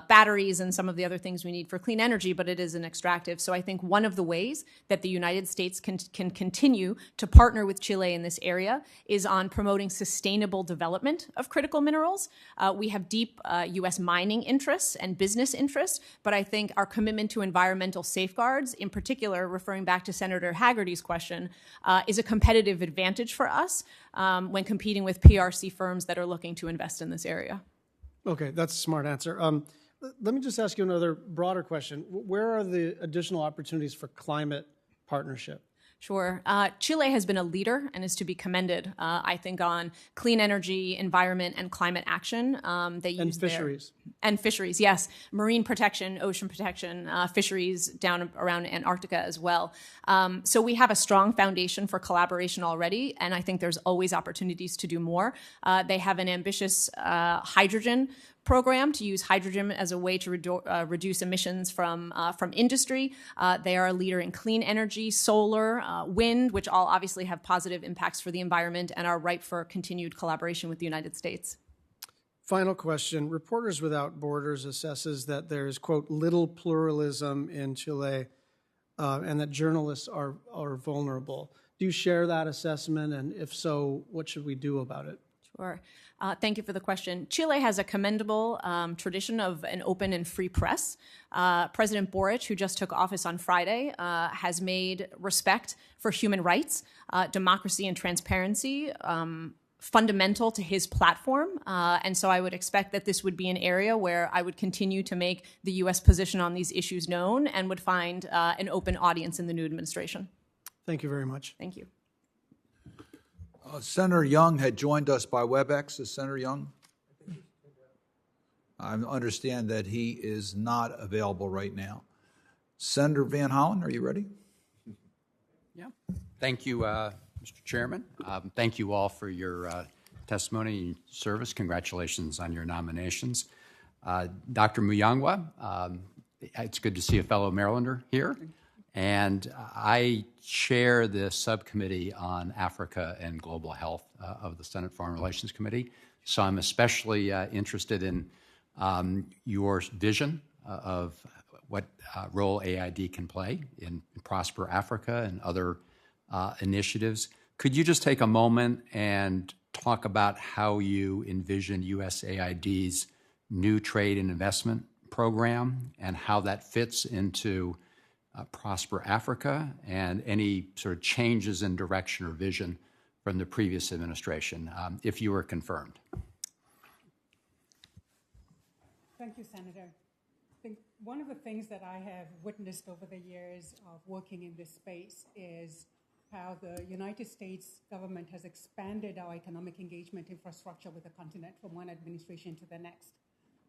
batteries and some of the other things we need for clean energy, but it is an extractive. So I think one of the ways that the United States can continue to partner with Chile in this area is on promoting sustainable development of critical minerals. We have deep U.S. mining interests and business interests, but I think our commitment to environmental safeguards, in particular, referring back to Senator Hagerty's question, is a competitive advantage for us when competing with PRC firms that are looking to invest in this area. Okay, that's a smart answer. Let me just ask you another broader question. Where are the additional opportunities for climate partnership? Sure. Chile has been a leader and is to be commended, I think, on clean energy, environment, and climate action. They use fisheries. And fisheries, yes. Marine protection, ocean protection, fisheries down around Antarctica as well. So we have a strong foundation for collaboration already, and I think there's always opportunities to do more. They have an ambitious hydrogen program to use hydrogen as a way to reduce emissions from industry. They are a leader in clean energy, solar, wind, which all obviously have positive impacts for the environment and are ripe for continued collaboration with the United States. Final question. Reporters Without Borders assesses that there is, quote, little pluralism in Chile and that journalists are vulnerable. Do you share that assessment? And if so, what should we do about it? Sure. Thank you for the question. Chile has a commendable tradition of an open and free press. President Boric, who just took office on Friday, has made respect for human rights, democracy, and transparency fundamental to his platform. And so I would expect that this would be an area where I would continue to make the U.S. position on these issues known and would find an open audience in the new administration. Thank you very much. Thank you. Senator Young had joined us by WebEx. Is Senator Young? I understand that he is not available right now. Senator Van Hollen, are you ready? Yeah. Thank you, Mr. Chairman. Thank you all for your testimony and service. Congratulations on your nominations. Dr. Muyangwa, it's good to see a fellow Marylander here. And I chair the subcommittee on Africa and global health of the Senate Foreign Relations Committee. So I'm especially interested in your vision of what role AID can play in Prosper Africa and other initiatives. Could you just take a moment and talk about how you envision USAID's new trade and investment program and how that fits into Prosper Africa and any sort of changes in direction or vision from the previous administration, if you were confirmed? Thank you, Senator. I think one of the things that I have witnessed over the years of working in this space is how the United States government has expanded our economic engagement infrastructure with the continent from one administration to the next.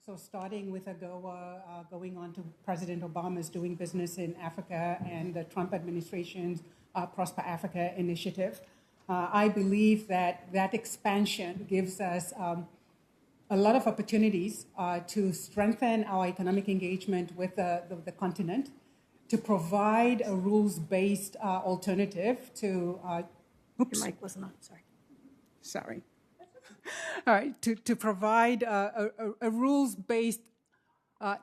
So starting with AGOA, going on to President Obama's doing business in Africa and the Trump administration's Prosper Africa initiative. I believe that that expansion gives us a lot of opportunities to strengthen our economic engagement with the continent, to provide a rules-based alternative to... Oops. Your mic wasn't on, sorry. All right, to provide a rules-based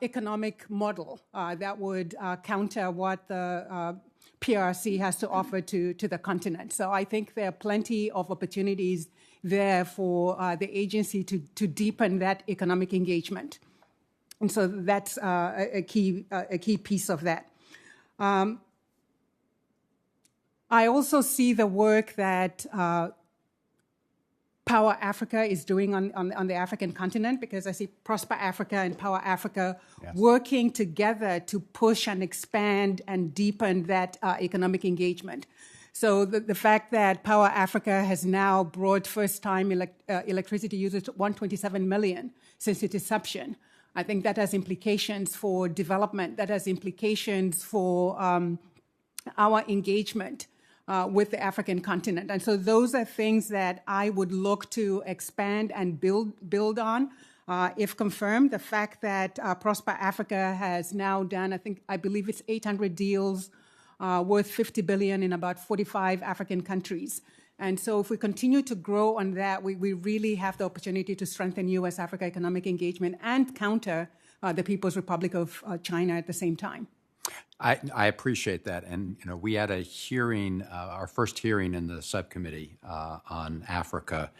economic model that would counter what the PRC has to offer to the continent. So I think there are plenty of opportunities there for the agency to deepen that economic engagement. And so that's a key piece of that. I also see the work that Power Africa is doing on the African continent, because I see Prosper Africa and Power Africa working together to push and expand and deepen that economic engagement. So the fact that Power Africa has now brought first-time electricity users to 127 million since its inception, I think that has implications for development, that has implications for our engagement with the African continent. And so those are things that I would look to expand and build on. If confirmed, the fact that Prosper Africa has now done, I believe it's 800 deals worth $50 billion in about 45 African countries. And so if we continue to grow on that, we really have the opportunity to strengthen U.S.-Africa economic engagement and counter the People's Republic of China at the same time. I appreciate that. And, we had a hearing, our first hearing in the subcommittee on Africa,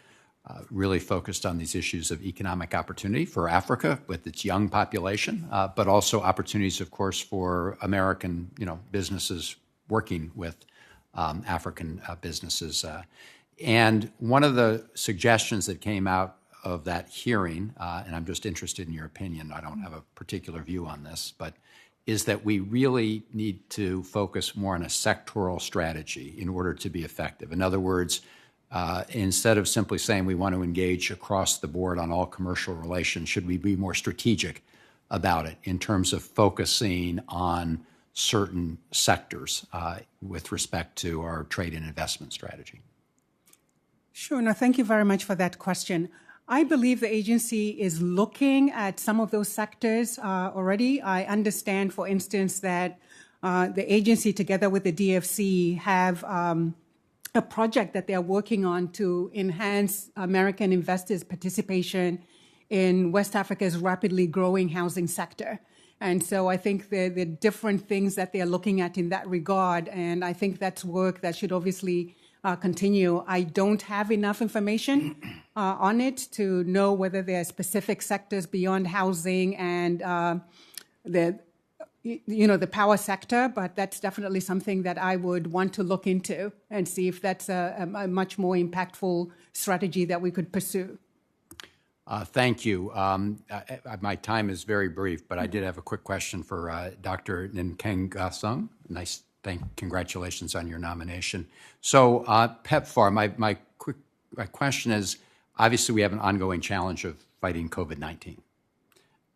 really focused on these issues of economic opportunity for Africa with its young population, but also opportunities, of course, for American, businesses working with African businesses. And one of the suggestions that came out of that hearing, and I'm just interested in your opinion, I don't have a particular view on this, but is that we really need to focus more on a sectoral strategy in order to be effective. In other words, instead of simply saying we want to engage across the board on all commercial relations, should we be more strategic about it in terms of focusing on certain sectors with respect to our trade and investment strategy? Sure. No, thank you very much for that question. I believe the agency is looking at some of those sectors already. I understand, for instance, that the agency, together with the DFC, have a project that they're working on to enhance American investors' participation in West Africa's rapidly growing housing sector. And so I think there are different things that they're looking at in that regard, and I think that's work that should obviously continue. I don't have enough information on it to know whether there are specific sectors beyond housing and the power sector, but that's definitely something that I would want to look into and see if that's a much more impactful strategy that we could pursue. Thank you. My time is very brief, but I did have a quick question for Dr. Nkengasong. Congratulations on your nomination. So PEPFAR, my question is, obviously we have an ongoing challenge of fighting COVID-19.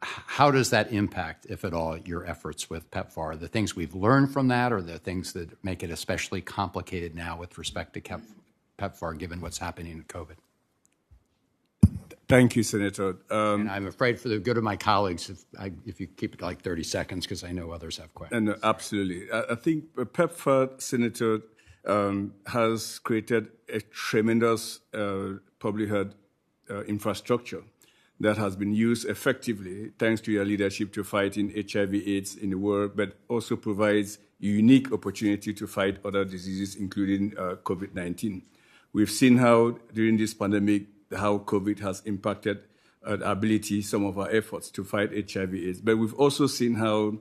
How does that impact, if at all, your efforts with PEPFAR? The things we've learned from that, or the things that make it especially complicated now with respect to PEPFAR, given what's happening in COVID? Thank you, Senator. And I'm afraid, for the good of my colleagues, if you keep it like 30 seconds, because I know others have questions. And absolutely. I think PEPFAR, Senator, has created a tremendous public health infrastructure that has been used effectively thanks to your leadership to fighting HIV/AIDS in the world, but also provides a unique opportunity to fight other diseases, including COVID-19. We've seen how, during this pandemic, how COVID has impacted our ability, some of our efforts to fight HIV/AIDS. But we've also seen how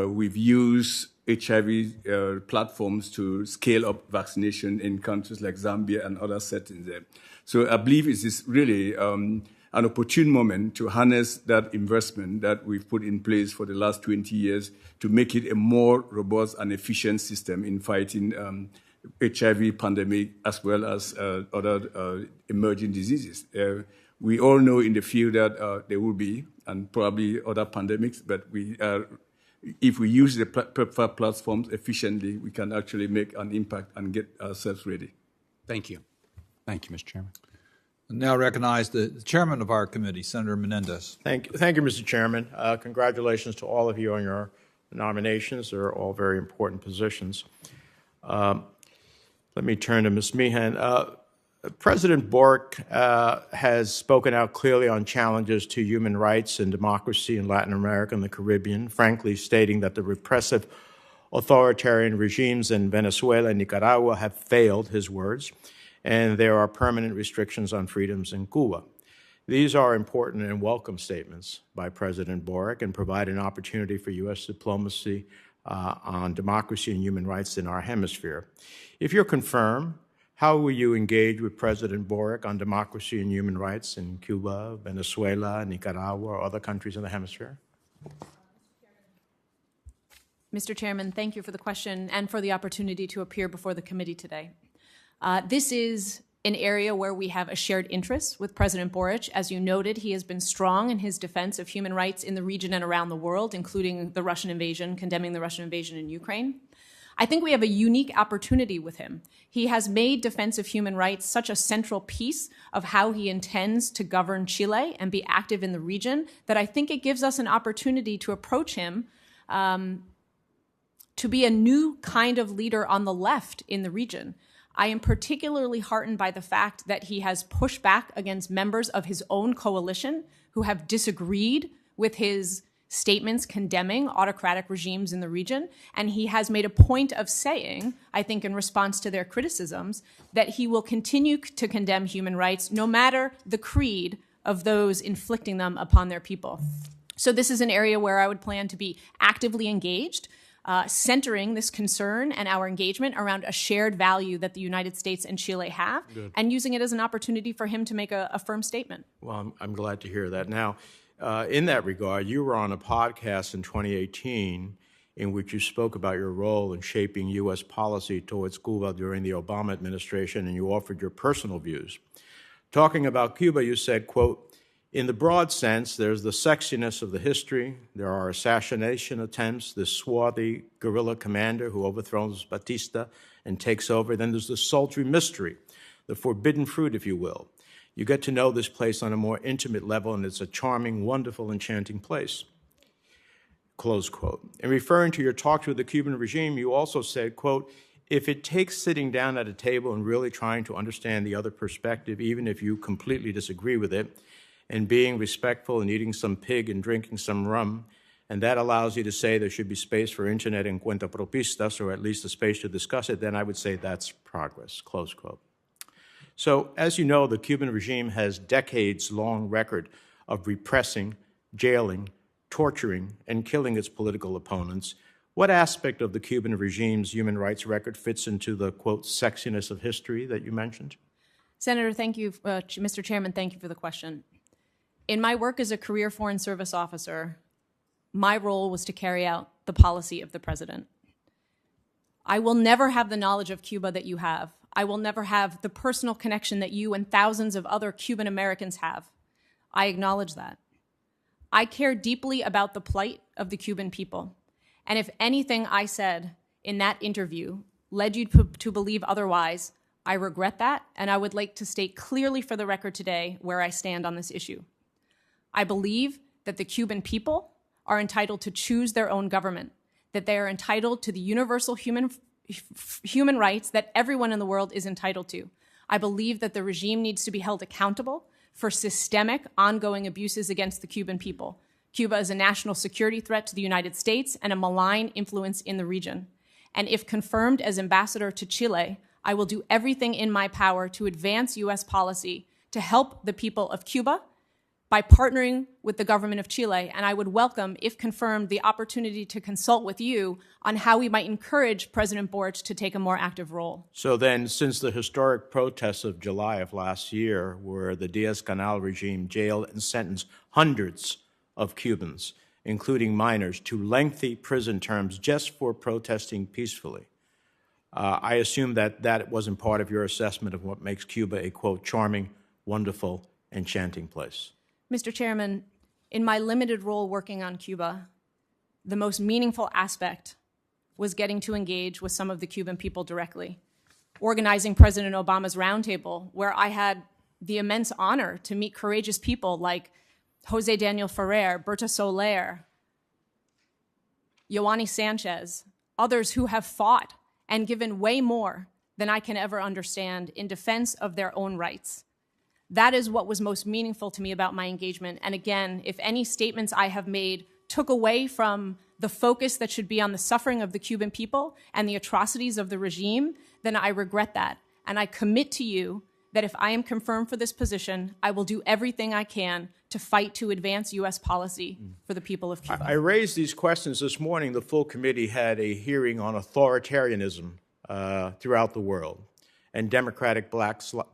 we've used HIV platforms to scale up vaccination in countries like Zambia and other settings there. So I believe it is really an opportune moment to harness that investment that we've put in place for the last 20 years to make it a more robust and efficient system in fighting HIV pandemic as well as other emerging diseases. We all know in the field that there will be, and probably other pandemics, but if we use the PEPFAR platforms efficiently, we can actually make an impact and get ourselves ready. Thank you. Thank you, Mr. Chairman. I now recognize the chairman of our committee, Senator Menendez. Thank you, Mr. Chairman. Congratulations to all of you on your nominations. They're all very important positions. Let me turn to Ms. Meehan. President Boric has spoken out clearly on challenges to human rights and democracy in Latin America and the Caribbean, frankly stating that the repressive authoritarian regimes in Venezuela and Nicaragua have failed, his words, and there are permanent restrictions on freedoms in Cuba. These are important and welcome statements by President Boric and provide an opportunity for U.S. diplomacy on democracy and human rights in our hemisphere. If you're confirmed, how will you engage with President Boric on democracy and human rights in Cuba, Venezuela, Nicaragua, or other countries in the hemisphere? Mr. Chairman, thank you for the question and for the opportunity to appear before the committee today. This is an area where we have a shared interest with President Boric. As you noted, he has been strong in his defense of human rights in the region and around the world, including the Russian invasion, condemning the Russian invasion in Ukraine. I think we have a unique opportunity with him. He has made defense of human rights such a central piece of how he intends to govern Chile and be active in the region that I think it gives us an opportunity to approach him to be a new kind of leader on the left in the region. I am particularly heartened by the fact that he has pushed back against members of his own coalition who have disagreed with his statements condemning autocratic regimes in the region. And he has made a point of saying, I think in response to their criticisms, that he will continue to condemn human rights no matter the creed of those inflicting them upon their people. So this is an area where I would plan to be actively engaged, centering this concern and our engagement around a shared value that the United States and Chile have, and using it as an opportunity for him to make a firm statement. Well, I'm glad to hear that. Now, in that regard, you were on a podcast in 2018 in which you spoke about your role in shaping U.S. policy towards Cuba during the Obama administration, and you offered your personal views. Talking about Cuba, you said, quote, "In the broad sense, there's the sexiness of the history. There are assassination attempts, this swarthy guerrilla commander who overthrows Batista and takes over. Then there's the sultry mystery, the forbidden fruit, if you will. You get to know this place on a more intimate level, and it's a charming, wonderful, enchanting place." Close quote. In referring to your talks with the Cuban regime, you also said, quote, "If it takes sitting down at a table and really trying to understand the other perspective, even if you completely disagree with it, and being respectful and eating some pig and drinking some rum, and that allows you to say there should be space for internet and cuentapropistas, or at least a space to discuss it, then I would say that's progress," close quote. So, as you know, the Cuban regime has decades-long record of repressing, jailing, torturing, and killing its political opponents. What aspect of the Cuban regime's human rights record fits into the, quote, sexiness of history that you mentioned? Senator, thank you, Mr. Chairman, thank you for the question. In my work as a career Foreign Service officer, my role was to carry out the policy of the president. I will never have the knowledge of Cuba that you have. I will never have the personal connection that you and thousands of other Cuban Americans have. I acknowledge that. I care deeply about the plight of the Cuban people. And if anything I said in that interview led you to believe otherwise, I regret that, and I would like to state clearly for the record today where I stand on this issue. I believe that the Cuban people are entitled to choose their own government, that they are entitled to the universal human rights that everyone in the world is entitled to. I believe that the regime needs to be held accountable for systemic, ongoing abuses against the Cuban people. Cuba is a national security threat to the United States and a malign influence in the region. And if confirmed as ambassador to Chile, I will do everything in my power to advance U.S. policy to help the people of Cuba by partnering with the government of Chile, and I would welcome, if confirmed, the opportunity to consult with you on how we might encourage President Boric to take a more active role. So then, since the historic protests of July of last year, where the Diaz-Canel regime jailed and sentenced hundreds of Cubans, including minors, to lengthy prison terms just for protesting peacefully, I assume that that wasn't part of your assessment of what makes Cuba a, quote, charming, wonderful, enchanting place. Mr. Chairman, in my limited role working on Cuba, the most meaningful aspect was getting to engage with some of the Cuban people directly, organizing President Obama's roundtable, where I had the immense honor to meet courageous people like Jose Daniel Ferrer, Berta Soler, Yoani Sanchez, others who have fought and given way more than I can ever understand in defense of their own rights. That is what was most meaningful to me about my engagement. And again, if any statements I have made took away from the focus that should be on the suffering of the Cuban people and the atrocities of the regime, then I regret that. And I commit to you that if I am confirmed for this position, I will do everything I can to fight to advance U.S. policy for the people of Cuba. I raised these questions this morning. The full committee had a hearing on authoritarianism throughout the world and democratic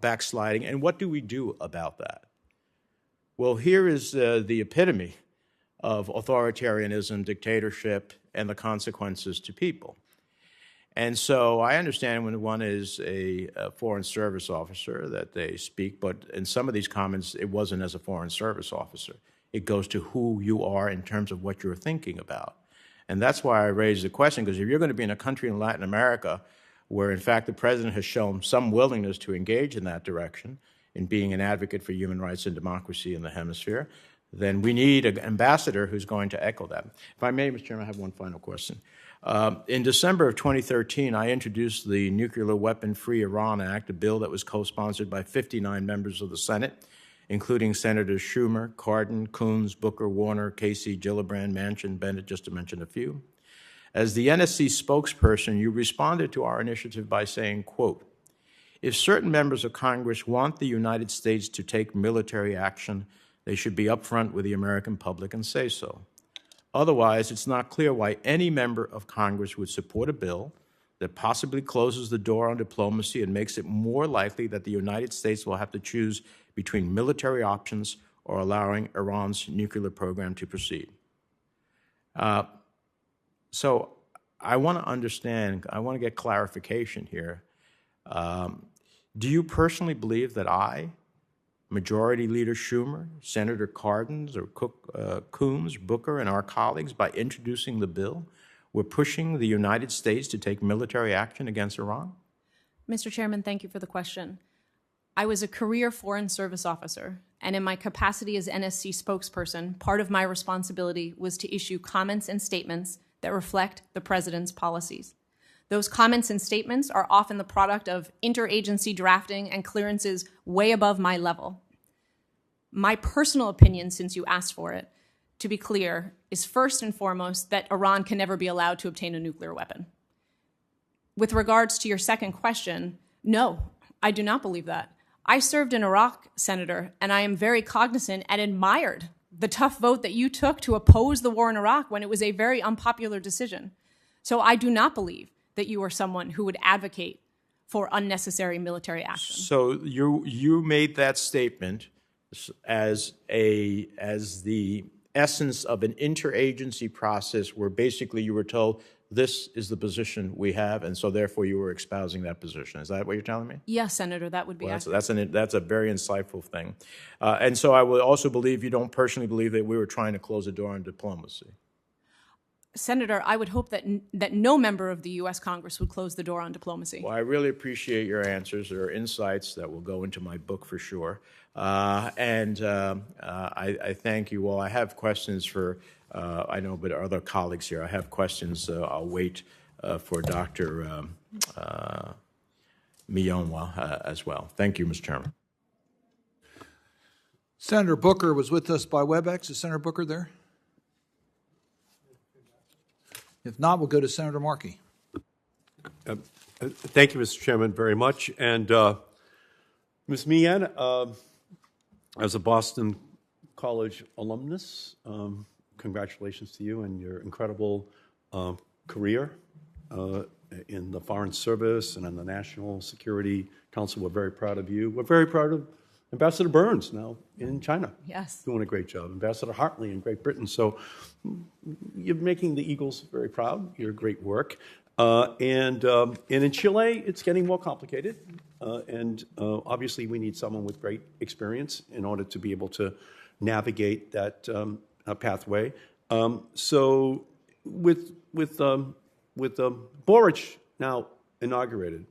backsliding, and what do we do about that? Well, here is the epitome of authoritarianism, dictatorship, and the consequences to people. And so I understand when one is a foreign service officer that they speak, but in some of these comments, it wasn't as a foreign service officer. It goes to who you are in terms of what you're thinking about. And that's why I raised the question, because if you're going to be in a country in Latin America where, in fact, the president has shown some willingness to engage in that direction, in being an advocate for human rights and democracy in the hemisphere, then we need an ambassador who's going to echo that. If I may, Mr. Chairman, I have one final question. In December of 2013, I introduced the Nuclear Weapon-Free Iran Act, a bill that was co-sponsored by 59 members of the Senate, including Senators Schumer, Cardin, Coons, Booker, Warner, Casey, Gillibrand, Manchin, Bennett, just to mention a few. As the NSC spokesperson, you responded to our initiative by saying, quote, "If certain members of Congress want the United States to take military action, they should be upfront with the American public and say so. Otherwise, it's not clear why any member of Congress would support a bill that possibly closes the door on diplomacy and makes it more likely that the United States will have to choose between military options or allowing Iran's nuclear program to proceed." So I want to understand, I want to get clarification here. Do you personally believe that I, Majority Leader Schumer, Senator Cardin, or Coons, Booker, and our colleagues, by introducing the bill, we're pushing the United States to take military action against Iran? Mr. Chairman, thank you for the question. I was a career Foreign Service officer, and in my capacity as NSC spokesperson, part of my responsibility was to issue comments and statements that reflect the President's policies. Those comments and statements are often the product of interagency drafting and clearances way above my level. My personal opinion, since you asked for it, to be clear, is first and foremost that Iran can never be allowed to obtain a nuclear weapon. With regards to your second question, no, I do not believe that. I served in Iraq, Senator, and I am very cognizant and admired the tough vote that you took to oppose the war in Iraq when it was a very unpopular decision. So I do not believe that you are someone who would advocate for unnecessary military action. So you made that statement as the essence of an interagency process where basically you were told this is the position we have, and so therefore you were espousing that position. Is that what you're telling me? Yes, Senator, that would be accurate. That's a very insightful thing. And so I would also believe you don't personally believe that we were trying to close the door on diplomacy. Senator, I would hope that no member of the U.S. Congress would close the door on diplomacy. Well, I really appreciate your answers. There are insights that will go into my book for sure. I thank you all. I have questions for, I know, but other colleagues here. I have questions. I'll wait for Dr. Muyangwa as well. Thank you, Mr. Chairman. Senator Booker was with us by WebEx. Is Senator Booker there? If not, we'll go to Senator Markey. Thank you, Mr. Chairman, very much. And Ms. Meehan, as a Boston College alumnus, congratulations to you and your incredible career in the Foreign Service and in the National Security Council. We're very proud of you. We're very proud of Ambassador Burns now in China. Yes. Doing a great job. Ambassador Hartley in Great Britain. So you're making the Eagles very proud. Your great work. And in Chile, it's getting more complicated. And obviously, we need someone with great experience in order to be able to navigate that pathway. So with Boric now inaugurated,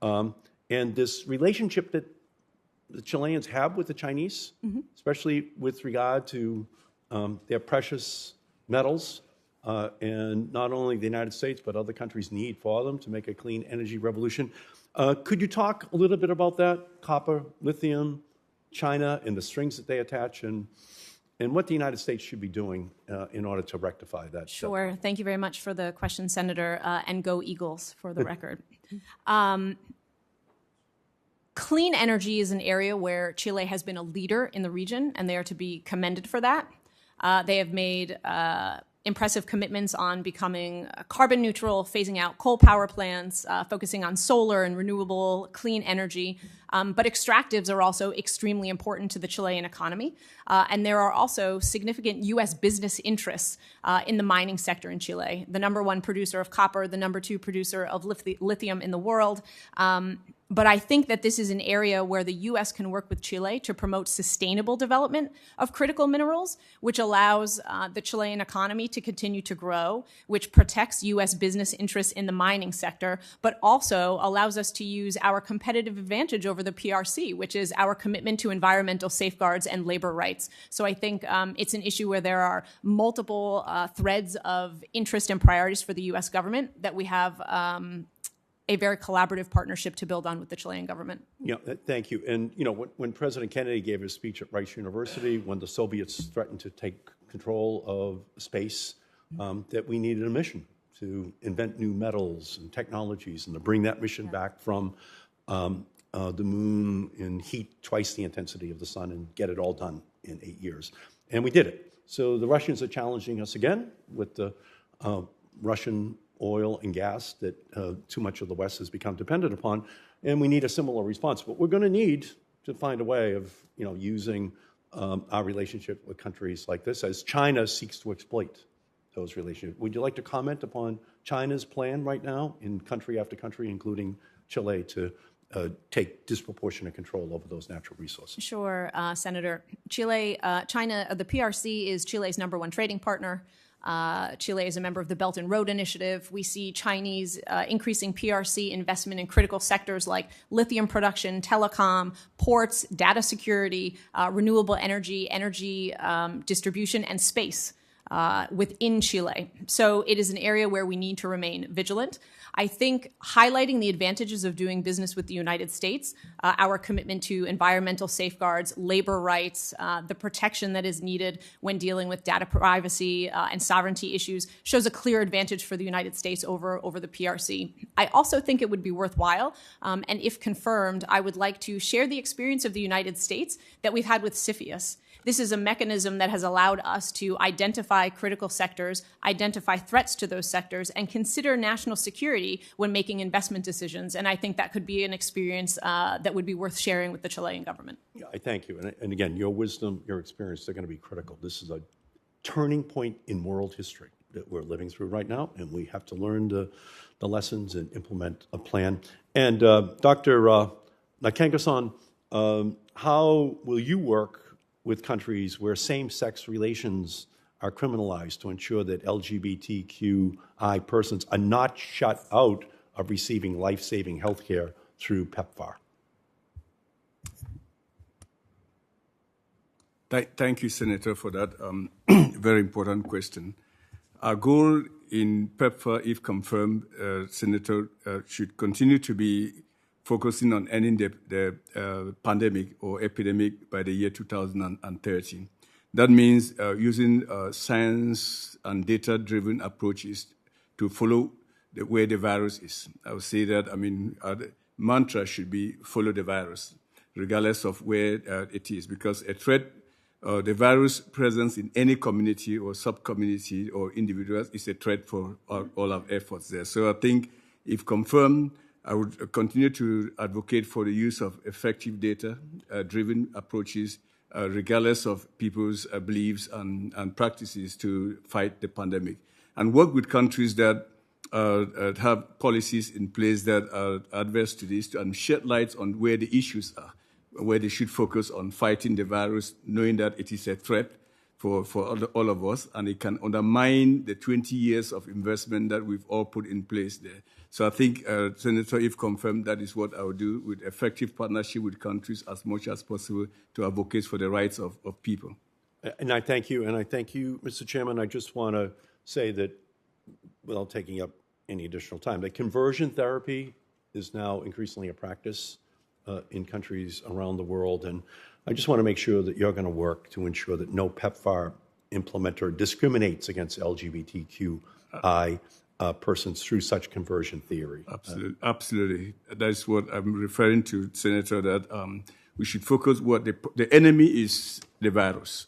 and this relationship that the Chileans have with the Chinese, especially with regard to their precious metals, and not only the United States, but other countries need for them to make a clean energy revolution. Could you talk a little bit about that? Copper, lithium, China, and the strings that they attach, and what the United States should be doing in order to rectify that. Sure. Thank you very much for the question, Senator, and go Eagles for the record. Clean energy is an area where Chile has been a leader in the region, and they are to be commended for that. They have made impressive commitments on becoming carbon neutral, phasing out coal power plants, focusing on solar and renewable clean energy. But extractives are also extremely important to the Chilean economy. And there are also significant U.S. business interests in the mining sector in Chile. The #1 producer of copper, the #2 producer of lithium in the world. But I think that this is an area where the U.S. can work with Chile to promote sustainable development of critical minerals, which allows the Chilean economy to continue to grow, which protects U.S. business interests in the mining sector, but also allows us to use our competitive advantage over the PRC, which is our commitment to environmental safeguards and labor rights. So I think it's an issue where there are multiple threads of interest and priorities for the U.S. government that we have a very collaborative partnership to build on with the Chilean government. Yeah, thank you. And when President Kennedy gave his speech at Rice University, when the Soviets threatened to take control of space, that we needed a mission to invent new metals and technologies and to bring that mission back from the moon in heat twice the intensity of the sun and get it all done in 8 years. And we did it. So the Russians are challenging us again with the Russian oil and gas that too much of the West has become dependent upon, and we need a similar response. But we're going to need to find a way of using our relationship with countries like this as China seeks to exploit those relationships. Would you like to comment upon China's plan right now in country after country, including Chile, to take disproportionate control over those natural resources? Sure, Senator. China, the PRC is Chile's #1 trading partner. Chile is a member of the Belt and Road Initiative. We see Chinese increasing PRC investment in critical sectors like lithium production, telecom, ports, data security, renewable energy, distribution, and space within Chile. So it is an area where we need to remain vigilant. I think highlighting the advantages of doing business with the United States, our commitment to environmental safeguards, labor rights, the protection that is needed when dealing with data privacy and sovereignty issues shows a clear advantage for the United States over the PRC. I also think it would be worthwhile, and if confirmed, I would like to share the experience of the United States that we've had with CFIUS. This is a mechanism that has allowed us to identify critical sectors, identify threats to those sectors, and consider national security when making investment decisions. And I think that could be an experience that would be worth sharing with the Chilean government. Yeah, I thank you. And again, your wisdom, your experience, they're going to be critical. This is a turning point in world history that we're living through right now, and we have to learn the lessons and implement a plan. And Dr. Nkengasong, how will you work with countries where same-sex relations are criminalized to ensure that LGBTQI persons are not shut out of receiving life-saving health care through PEPFAR? Thank you, Senator, for that very important question. Our goal in PEPFAR, if confirmed, Senator, should continue to be focusing on ending the pandemic or epidemic by the year 2030. That means using science and data-driven approaches to follow where the virus is. I would say that, our mantra should be follow the virus, regardless of where it is, because a threat, the virus presence in any community or sub-community or individuals is a threat for all our efforts there. So I think, if confirmed, I would continue to advocate for the use of effective data-driven approaches, regardless of people's beliefs and practices, to fight the pandemic, and work with countries that have policies in place that are adverse to this, and shed light on where the issues are, where they should focus on fighting the virus, knowing that it is a threat for all of us, and it can undermine the 20 years of investment that we've all put in place there. So I think, Senator, if confirmed, that is what I would do, with effective partnership with countries as much as possible to advocate for the rights of people. And I thank you. And I thank you, Mr. Chairman. I just want to say that, without taking up any additional time, that conversion therapy is now increasingly a practice in countries around the world. And I just want to make sure that you're going to work to ensure that no PEPFAR implementer discriminates against LGBTQI persons through such conversion theory. Absolutely. That's what I'm referring to, Senator, that we should focus what the enemy is, the virus,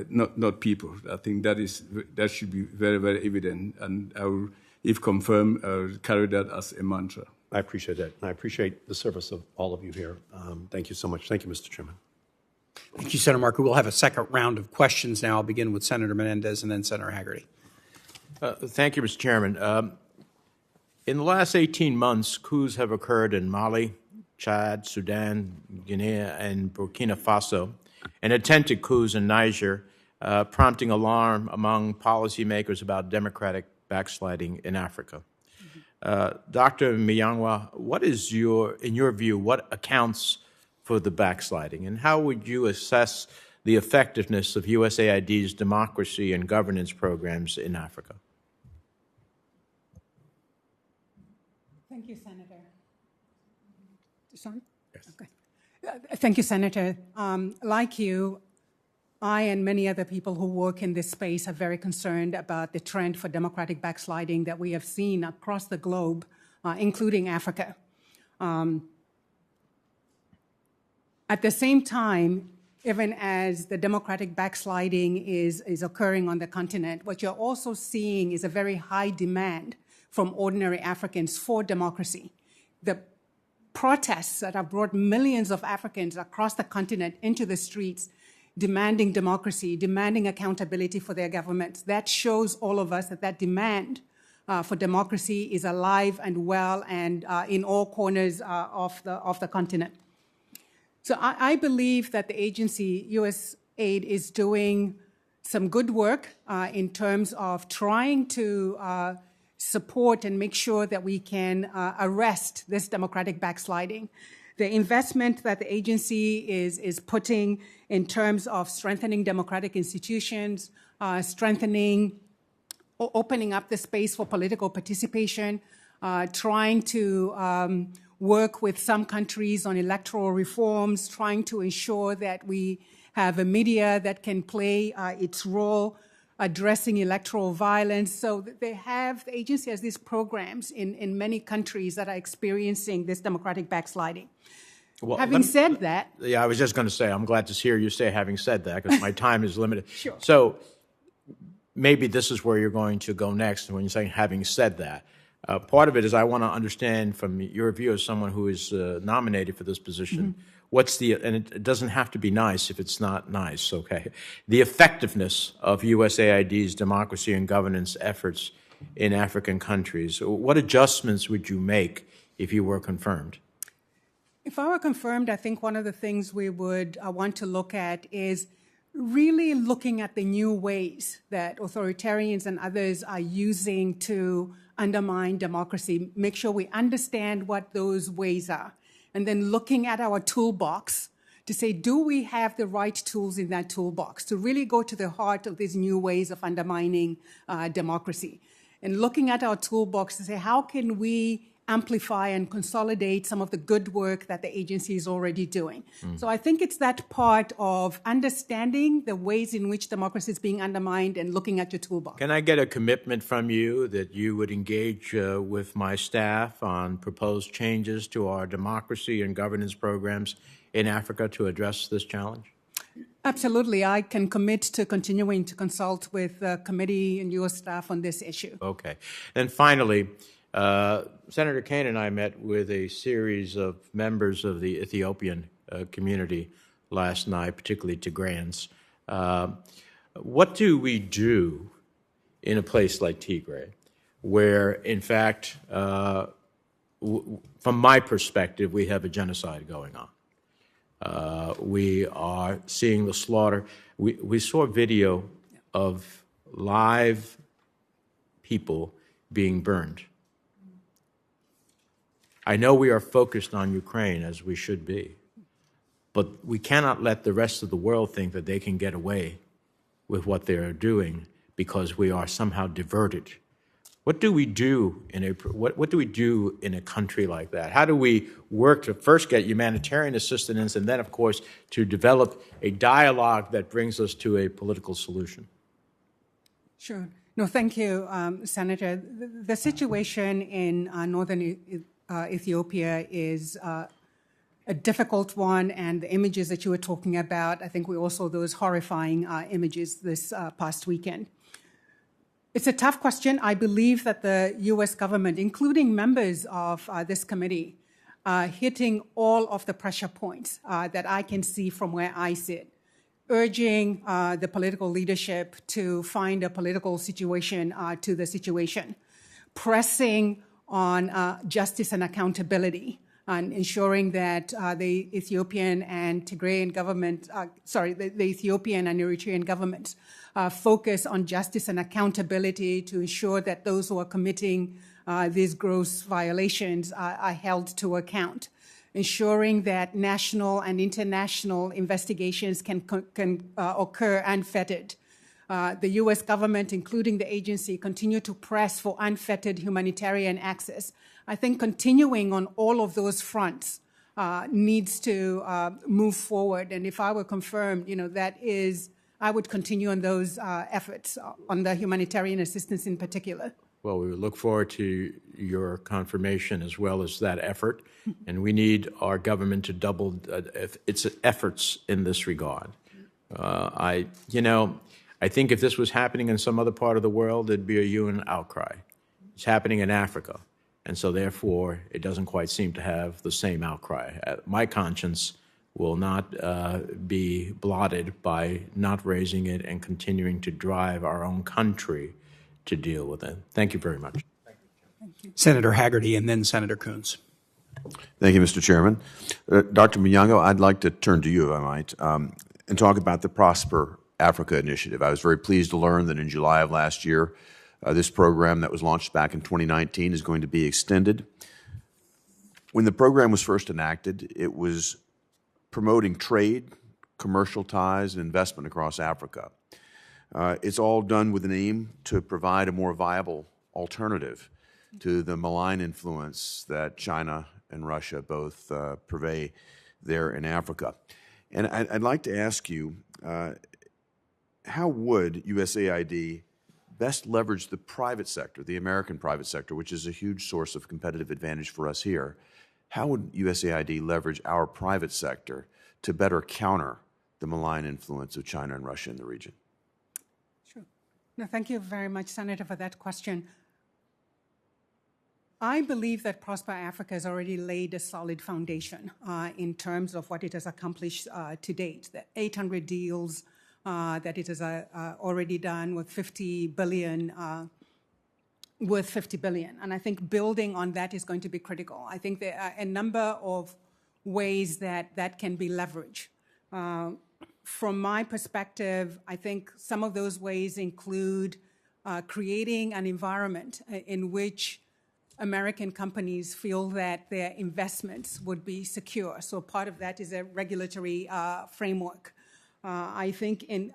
not people. I think that should be very, very evident. And I will, if confirmed, carry that as a mantra. I appreciate that. And I appreciate the service of all of you here. Thank you so much. Thank you, Mr. Chairman. Thank you, Senator Markey. We'll have a second round of questions now. I'll begin with Senator Menendez and then Senator Hagerty. Thank you, Mr. Chairman. In the last 18 months, coups have occurred in Mali, Chad, Sudan, Guinea, and Burkina Faso, and attempted coups in Niger, prompting alarm among policymakers about democratic backsliding in Africa. Dr. Muyangwa, what is in your view, what accounts for the backsliding, and how would you assess the effectiveness of USAID's democracy and governance programs in Africa? Thank you, Senator. Sean? Yes. Okay. Thank you, Senator. Like you, I and many other people who work in this space are very concerned about the trend for democratic backsliding that we have seen across the globe, including Africa. At the same time, even as the democratic backsliding is occurring on the continent, what you're also seeing is a very high demand from ordinary Africans for democracy. The protests that have brought millions of Africans across the continent into the streets demanding democracy, demanding accountability for their governments, that shows all of us that that demand for democracy is alive and well and in all corners of the continent. So I believe that the agency, USAID, is doing some good work in terms of trying to support and make sure that we can arrest this democratic backsliding. The investment that the agency is putting in terms of strengthening democratic institutions, opening up the space for political participation, trying to work with some countries on electoral reforms, trying to ensure that we have a media that can play its role addressing electoral violence. So the agency has these programs in many countries that are experiencing this democratic backsliding. Well, having said that... Yeah, I was just going to say, I'm glad to hear you say having said that, because my time is limited. Sure. So maybe this is where you're going to go next when you're saying having said that. Part of it is I want to understand from your view as someone who is nominated for this position, and it doesn't have to be nice if it's not nice, okay, the effectiveness of USAID's democracy and governance efforts in African countries. What adjustments would you make if you were confirmed? If I were confirmed, I think one of the things we would want to look at is really looking at the new ways that authoritarians and others are using to undermine democracy, make sure we understand what those ways are, and then looking at our toolbox to say, do we have the right tools in that toolbox to really go to the heart of these new ways of undermining democracy? And looking at our toolbox to say, how can we amplify and consolidate some of the good work that the agency is already doing. So I think it's that part of understanding the ways in which democracy is being undermined and looking at your toolbox. Can I get a commitment from you that you would engage with my staff on proposed changes to our democracy and governance programs in Africa to address this challenge? Absolutely. I can commit to continuing to consult with the committee and your staff on this issue. Okay. And finally, Senator Kane and I met with a series of members of the Ethiopian community last night, particularly Tigrayans. What do we do in a place like Tigray, where, in fact, from my perspective, we have a genocide going on? We are seeing the slaughter. We saw a video of live people being burned. I know we are focused on Ukraine, as we should be, but we cannot let the rest of the world think that they can get away with what they are doing because we are somehow diverted. What do we do what do we do in a country like that? How do we work to first get humanitarian assistance and then, of course, to develop a dialogue that brings us to a political solution? Sure. No, thank you, Senator. The situation in northern Ethiopia is a difficult one, and the images that you were talking about, I think we all saw those horrifying images this past weekend. It's a tough question. I believe that the U.S. government, including members of this committee, are hitting all of the pressure points that I can see from where I sit, urging the political leadership to find a political situation to the situation, pressing on justice and accountability on ensuring that the Ethiopian and Tigrayan government, the Ethiopian and Eritrean governments focus on justice and accountability to ensure that those who are committing these gross violations are held to account, ensuring that national and international investigations can occur unfettered. The U.S. government, including the agency, continue to press for unfettered humanitarian access. I think continuing on all of those fronts needs to move forward. And if I were confirmed, I would continue on those efforts on the humanitarian assistance in particular. Well, we look forward to your confirmation as well as that effort, and we need our government to double its efforts in this regard. I think if this was happening in some other part of the world, there'd be a UN outcry. It's happening in Africa, and so therefore it doesn't quite seem to have the same outcry. My conscience will not be blotted by not raising it and continuing to drive our own country to deal with it. Thank you very much. Thank you. Senator Hagerty and then Senator Coons. Thank you, Mr. Chairman. Dr. Muyangwa, I'd like to turn to you, if I might, and talk about the Prosper Africa initiative. I was very pleased to learn that in July of last year, this program that was launched back in 2019 is going to be extended. When the program was first enacted, it was promoting trade, commercial ties, and investment across Africa. It's all done with an aim to provide a more viable alternative to the malign influence that China and Russia both purvey there in Africa. And I'd like to ask you, how would USAID best leverage the private sector, the American private sector, which is a huge source of competitive advantage for us here? How would USAID leverage our private sector to better counter the malign influence of China and Russia in the region? No, thank you very much, Senator, for that question. I believe that Prosper Africa has already laid a solid foundation in terms of what it has accomplished to date. The 800 deals that it has already done with $50 billion, and I think building on that is going to be critical. I think there are a number of ways that can be leveraged. From my perspective, I think some of those ways include creating an environment in which American companies feel that their investments would be secure. So part of that is a regulatory framework. I think in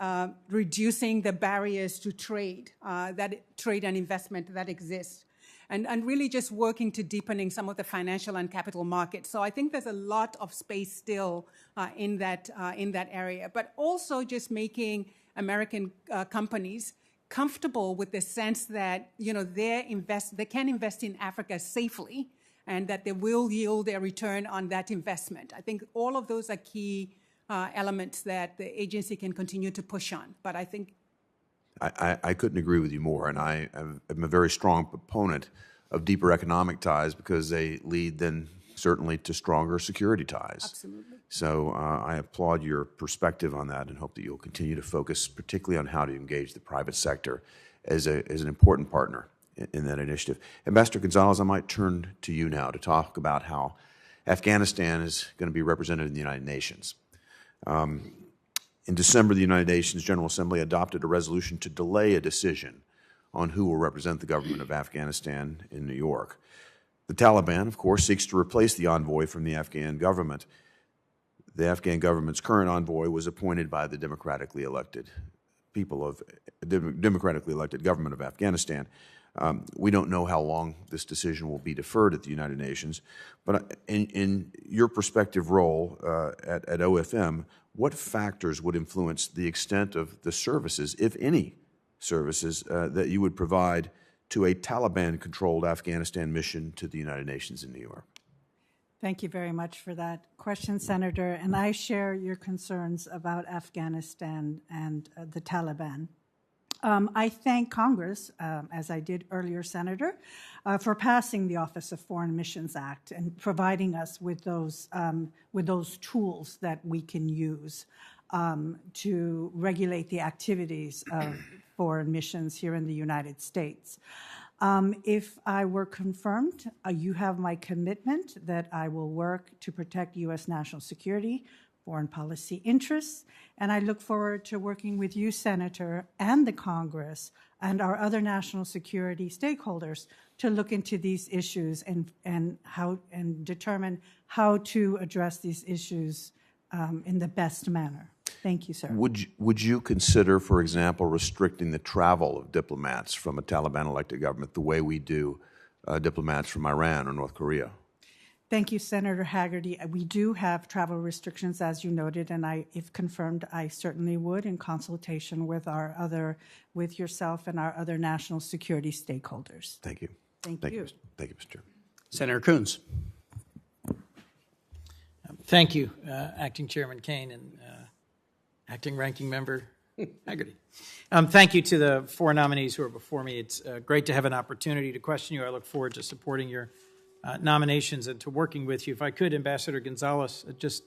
reducing the barriers to trade, trade and investment that exist, and really just working to deepening some of the financial and capital markets. So I think there's a lot of space still in that area, but also just making American companies comfortable with the sense that they can invest in Africa safely, and that they will yield a return on that investment. I think all of those are key elements that the agency can continue to push on. But I think I couldn't agree with you more, and I am a very strong proponent of deeper economic ties because they lead then certainly to stronger security ties. Absolutely. So I applaud your perspective on that and hope that you'll continue to focus particularly on how to engage the private sector as an important partner in that initiative. Ambassador Gonzalez, I might turn to you now to talk about how Afghanistan is going to be represented in the United Nations. In December, the United Nations General Assembly adopted a resolution to delay a decision on who will represent the government of Afghanistan in New York. The Taliban, of course, seeks to replace the envoy from the Afghan government. The Afghan government's current envoy was appointed by the democratically elected government of Afghanistan. We don't know how long this decision will be deferred at the United Nations, but in your prospective role at OFM, what factors would influence the extent of the services, if any services, that you would provide to a Taliban-controlled Afghanistan mission to the United Nations in New York? Thank you very much for that question, Senator. And I share your concerns about Afghanistan and the Taliban. I thank Congress, as I did earlier, Senator, for passing the Office of Foreign Missions Act and providing us with those tools that we can use to regulate the activities of foreign missions here in the United States. If I were confirmed, you have my commitment that I will work to protect U.S. national security, foreign policy interests, and I look forward to working with you, Senator, and the Congress and our other national security stakeholders to look into these issues and determine how to address these issues in the best manner. Thank you, sir. Would you consider, for example, restricting the travel of diplomats from a Taliban-elected government the way we do diplomats from Iran or North Korea? Thank you, Senator Hagerty. We do have travel restrictions, as you noted, and if confirmed, I certainly would, in consultation with with yourself and our other national security stakeholders. Thank you. Thank you. Thank you, Mr. Chairman. Senator Coons. Thank you, Acting Chairman Kane and Acting Ranking Member Hagerty. Thank you to the four nominees who are before me. It's great to have an opportunity to question you. I look forward to supporting your nominations and to working with you. If I could, Ambassador Gonzalez, just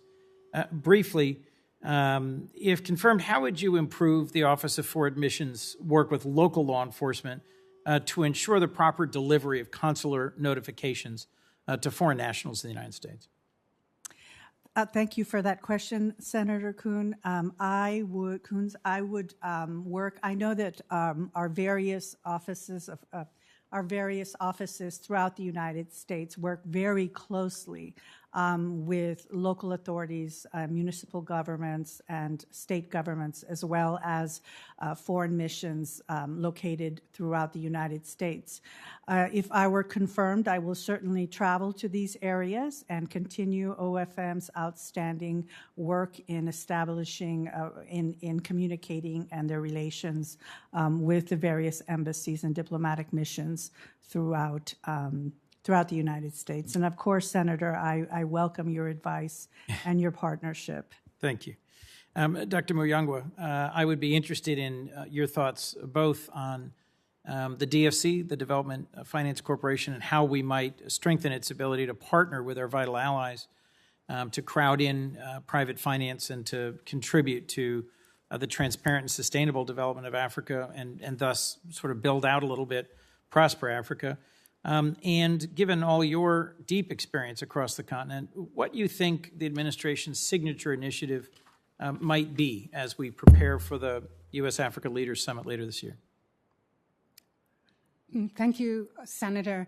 briefly, if confirmed, how would you improve the Office of Foreign Missions' work with local law enforcement to ensure the proper delivery of consular notifications to foreign nationals in the United States? Thank you for that question, Senator Coons. I would work. I know that our various offices throughout the United States work very closely with local authorities, municipal governments, and state governments, as well as foreign missions located throughout the United States. If I were confirmed, I will certainly travel to these areas and continue OFM's outstanding work in establishing, in communicating and their relations with the various embassies and diplomatic missions throughout the United States. And of course, Senator, I welcome your advice and your partnership. Thank you. Dr. Muyangwa, I would be interested in your thoughts both on the DFC, the Development Finance Corporation, and how we might strengthen its ability to partner with our vital allies to crowd in private finance and to contribute to the transparent and sustainable development of Africa and thus sort of build out a little bit Prosper Africa. And given all your deep experience across the continent, what you think the administration's signature initiative might be as we prepare for the U.S.-Africa Leaders Summit later this year? Thank you, Senator.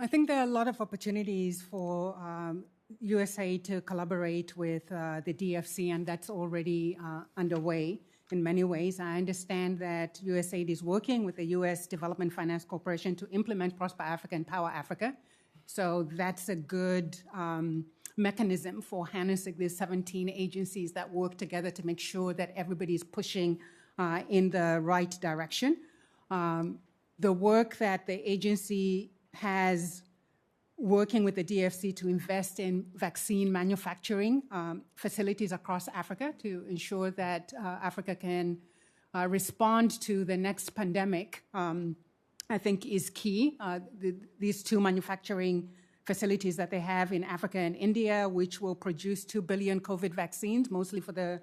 I think there are a lot of opportunities for USA to collaborate with the DFC, and that's already underway in many ways. I understand that USAID is working with the U.S. Development Finance Corporation to implement Prosper Africa and Power Africa. So that's a good mechanism for harnessing these 17 agencies that work together to make sure that everybody's pushing in the right direction. The work that the agency has working with the DFC to invest in vaccine manufacturing facilities across Africa to ensure that Africa can respond to the next pandemic, I think is key. These two manufacturing facilities that they have in Africa and India, which will produce 2 billion COVID vaccines, mostly for the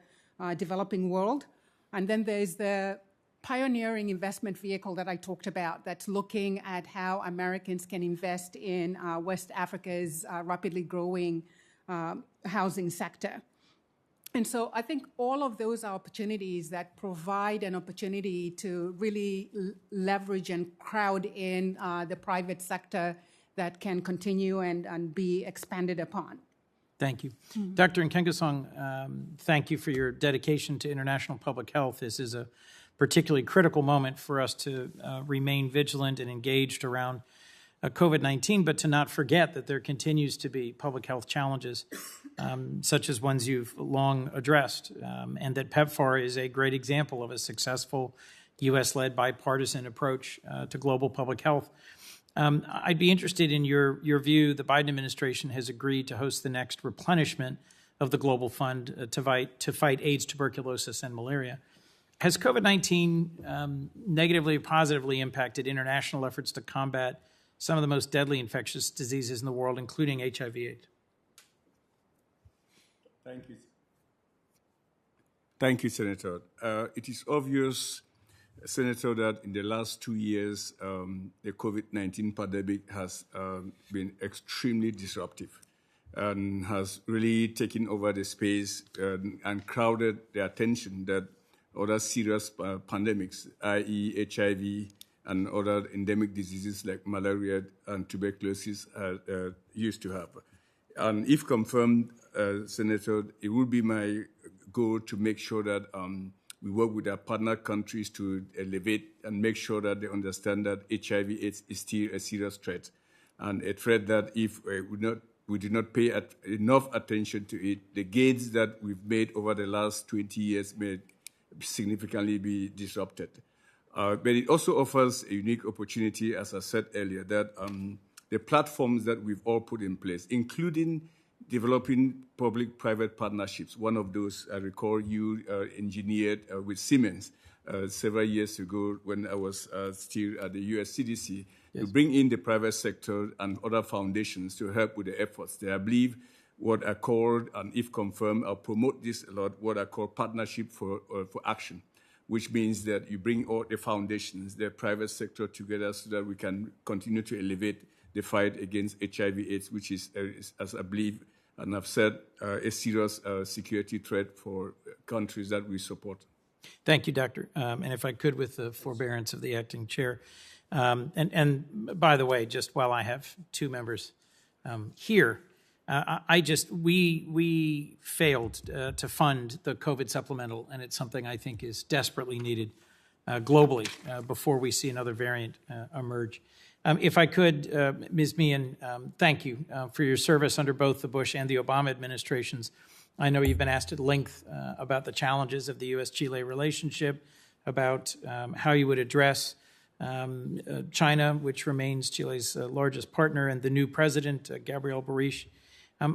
developing world. And then there's the pioneering investment vehicle that I talked about that's looking at how Americans can invest in West Africa's rapidly growing housing sector. And so I think all of those are opportunities that provide an opportunity to really leverage and crowd in the private sector that can continue and be expanded upon. Thank you. Dr. Nkengasong, thank you for your dedication to international public health. This is a particularly critical moment for us to remain vigilant and engaged around COVID-19, but to not forget that there continues to be public health challenges, such as ones you've long addressed, and that PEPFAR is a great example of a successful U.S.-led bipartisan approach to global public health. I'd be interested in your view. The Biden administration has agreed to host the next replenishment of the Global Fund to fight AIDS, tuberculosis, and malaria. Has COVID-19 negatively or positively impacted international efforts to combat some of the most deadly infectious diseases in the world, including HIV/AIDS? Thank you, Senator. It is obvious Senator, that in the last 2 years, the COVID-19 pandemic has been extremely disruptive and has really taken over the space and crowded the attention that other serious pandemics, i.e. HIV and other endemic diseases like malaria and tuberculosis used to have. And if confirmed, Senator, it would be my goal to make sure that we work with our partner countries to elevate and make sure that they understand that HIV/AIDS is still a serious threat, and a threat that if we do not pay enough attention to it, the gains that we've made over the last 20 years may significantly be disrupted. But it also offers a unique opportunity, as I said earlier, that the platforms that we've all put in place, including developing public-private partnerships. One of those, I recall you engineered with Siemens several years ago when I was still at the US CDC, to bring in the private sector and other foundations to help with the efforts. I believe what I call, and if confirmed, I'll promote this a lot, what I call partnership for action, which means that you bring all the foundations, the private sector together so that we can continue to elevate the fight against HIV/AIDS, which is, as I believe, and I've said, a serious security threat for countries that we support. Thank you, Doctor. And if I could, with the forbearance of the acting chair. And by the way, just while I have two members here, we failed to fund the COVID supplemental, and it's something I think is desperately needed globally before we see another variant emerge. If I could, Ms. Meehan, thank you for your service under both the Bush and the Obama administrations. I know you've been asked at length about the challenges of the U.S.-Chile relationship, about how you would address China, which remains Chile's largest partner, and the new president, Gabriel Boric.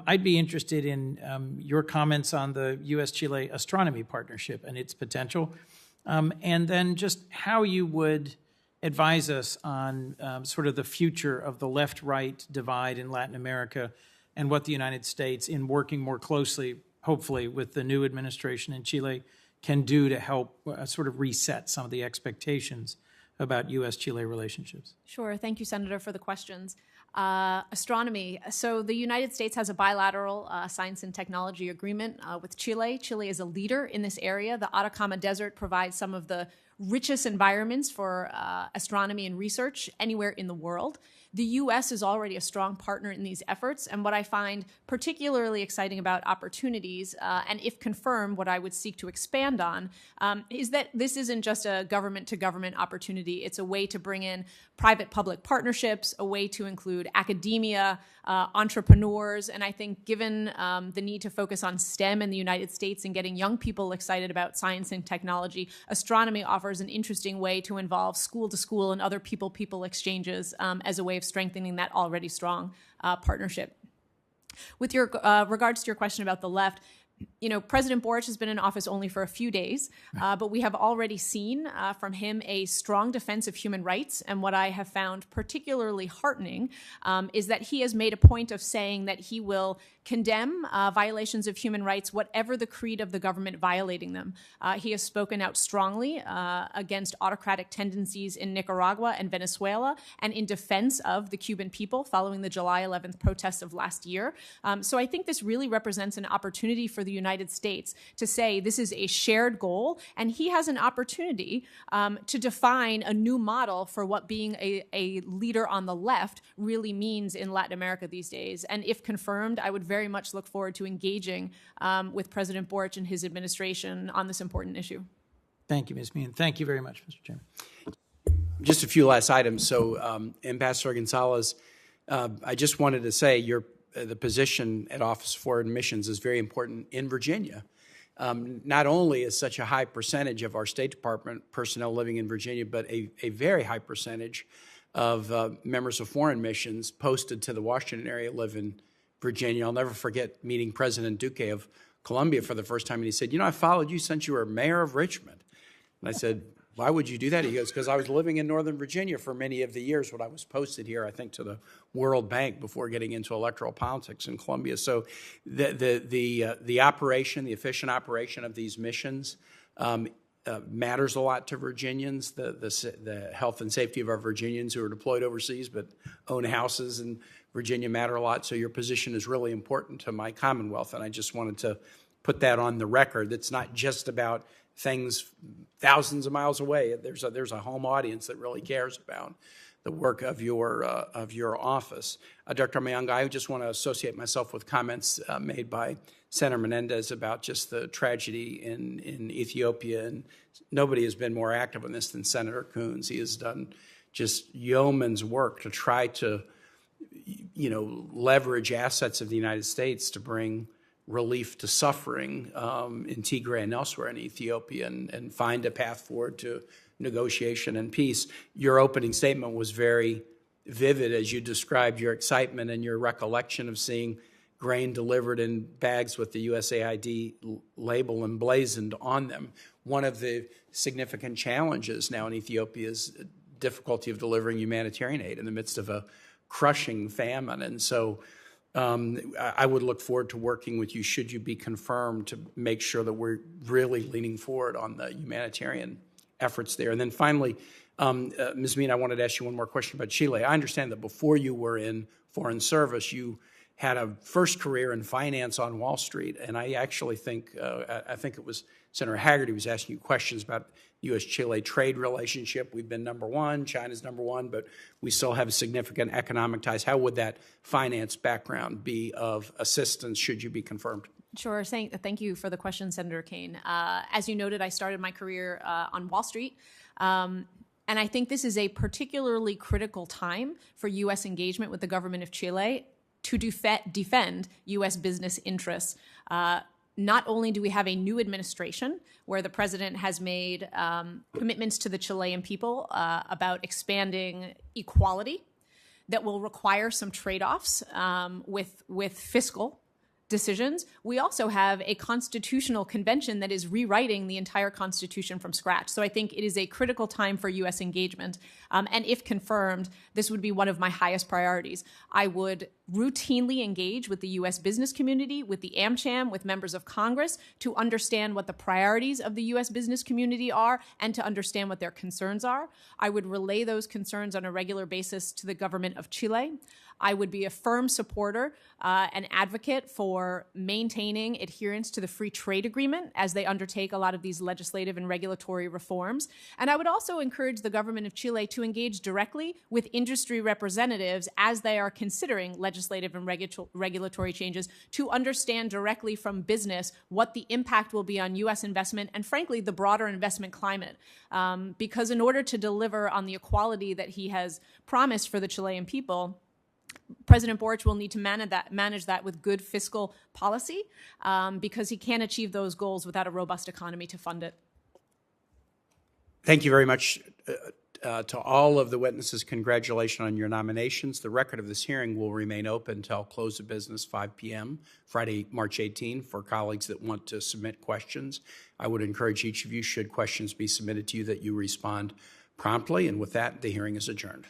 I'd be interested in your comments on the U.S.-Chile astronomy partnership and its potential, and then just how you would advise us on sort of the future of the left-right divide in Latin America and what the United States, in working more closely, hopefully, with the new administration in Chile, can do to help sort of reset some of the expectations about U.S.-Chile relationships. Sure. Thank you, Senator, for the questions. Astronomy. So the United States has a bilateral science and technology agreement with Chile. Chile is a leader in this area. The Atacama Desert provides some of the richest environments for astronomy and research anywhere in the world. The U.S. is already a strong partner in these efforts, and what I find particularly exciting about opportunities, and if confirmed, what I would seek to expand on, is that this isn't just a government-to-government opportunity. It's a way to bring in private-public partnerships, a way to include academia, entrepreneurs, and I think given the need to focus on STEM in the United States and getting young people excited about science and technology, astronomy offers an interesting way to involve school-to-school and other people-people exchanges as a way of strengthening that already strong partnership. With your regards to your question about the left, you know, President Boric has been in office only for a few days, but we have already seen from him a strong defense of human rights. And what I have found particularly heartening is that he has made a point of saying that he will condemn violations of human rights, whatever the creed of the government violating them. He has spoken out strongly against autocratic tendencies in Nicaragua and Venezuela, and in defense of the Cuban people following the July 11th protests of last year. So I think this really represents an opportunity for the United States to say this is a shared goal, and he has an opportunity to define a new model for what being a leader on the left really means in Latin America these days. And if confirmed, I would very much look forward to engaging with President Boric and his administration on this important issue. Thank you, Ms. Meehan. Thank you very much, Mr. Chairman. Just a few last items. So, Ambassador Gonzalez, I just wanted to say the position at Office of Foreign Missions is very important in Virginia. Not only is such a high percentage of our State Department personnel living in Virginia, but a very high percentage of members of foreign missions posted to the Washington area live in Virginia. I'll never forget meeting President Duque of Columbia for the first time, and he said, "You know, I followed you since you were mayor of Richmond." And I said, "Why would you do that?" He goes, "Because I was living in Northern Virginia for many of the years when I was posted here, I think, to the World Bank before getting into electoral politics in Columbia." So the operation, the efficient operation of these missions matters a lot to Virginians, the health and safety of our Virginians who are deployed overseas but own houses in Virginia matter a lot. So your position is really important to my Commonwealth, and I just wanted to put that on the record. It's not just about things thousands of miles away. There's a home audience that really cares about the work of your office. Dr. Muyangwa, I just want to associate myself with comments made by Senator Menendez about just the tragedy in Ethiopia, and nobody has been more active on this than Senator Coons. He has done just yeoman's work to try to, leverage assets of the United States to bring relief to suffering in Tigray and elsewhere in Ethiopia, and find a path forward to negotiation and peace. Your opening statement was very vivid as you described your excitement and your recollection of seeing grain delivered in bags with the USAID label emblazoned on them. One of the significant challenges now in Ethiopia is difficulty of delivering humanitarian aid in the midst of a crushing famine. And so I would look forward to working with you should you be confirmed to make sure that we're really leaning forward on the humanitarian efforts there. And then finally, Ms. Meehan, I wanted to ask you one more question about Chile. I understand that before you were in foreign service, you had a first career in finance on Wall Street, and I actually think it was Senator Hagerty was asking you questions about U.S.-Chile trade relationship. We've been number one, China's number one, but we still have significant economic ties. How would that finance background be of assistance should you be confirmed? Sure. Thank you for the question, Senator Kane. As you noted, I started my career on Wall Street. And I think this is a particularly critical time for U.S. engagement with the government of Chile to defend U.S. business interests. Not only do we have a new administration where the president has made commitments to the Chilean people about expanding equality that will require some trade-offs with fiscal decisions, we also have a constitutional convention that is rewriting the entire Constitution from scratch. So I think it is a critical time for U.S. engagement. And if confirmed, this would be one of my highest priorities. I would routinely engage with the U.S. business community, with the AmCham, with members of Congress to understand what the priorities of the U.S. business community are and to understand what their concerns are. I would relay those concerns on a regular basis to the government of Chile. I would be a firm supporter and advocate for maintaining adherence to the free trade agreement as they undertake a lot of these legislative and regulatory reforms. And I would also encourage the government of Chile to engage directly with industry representatives as they are considering legislative and regulatory changes to understand directly from business what the impact will be on U.S. investment and, frankly, the broader investment climate. Because in order to deliver on the equality that he has promised for the Chilean people, President Boric will need to manage that with good fiscal policy because he can't achieve those goals without a robust economy to fund it. Thank you very much to all of the witnesses. Congratulations on your nominations. The record of this hearing will remain open until close of business 5 p.m. Friday, March 18, for colleagues that want to submit questions. I would encourage each of you, should questions be submitted to you, that you respond promptly. And with that, the hearing is adjourned.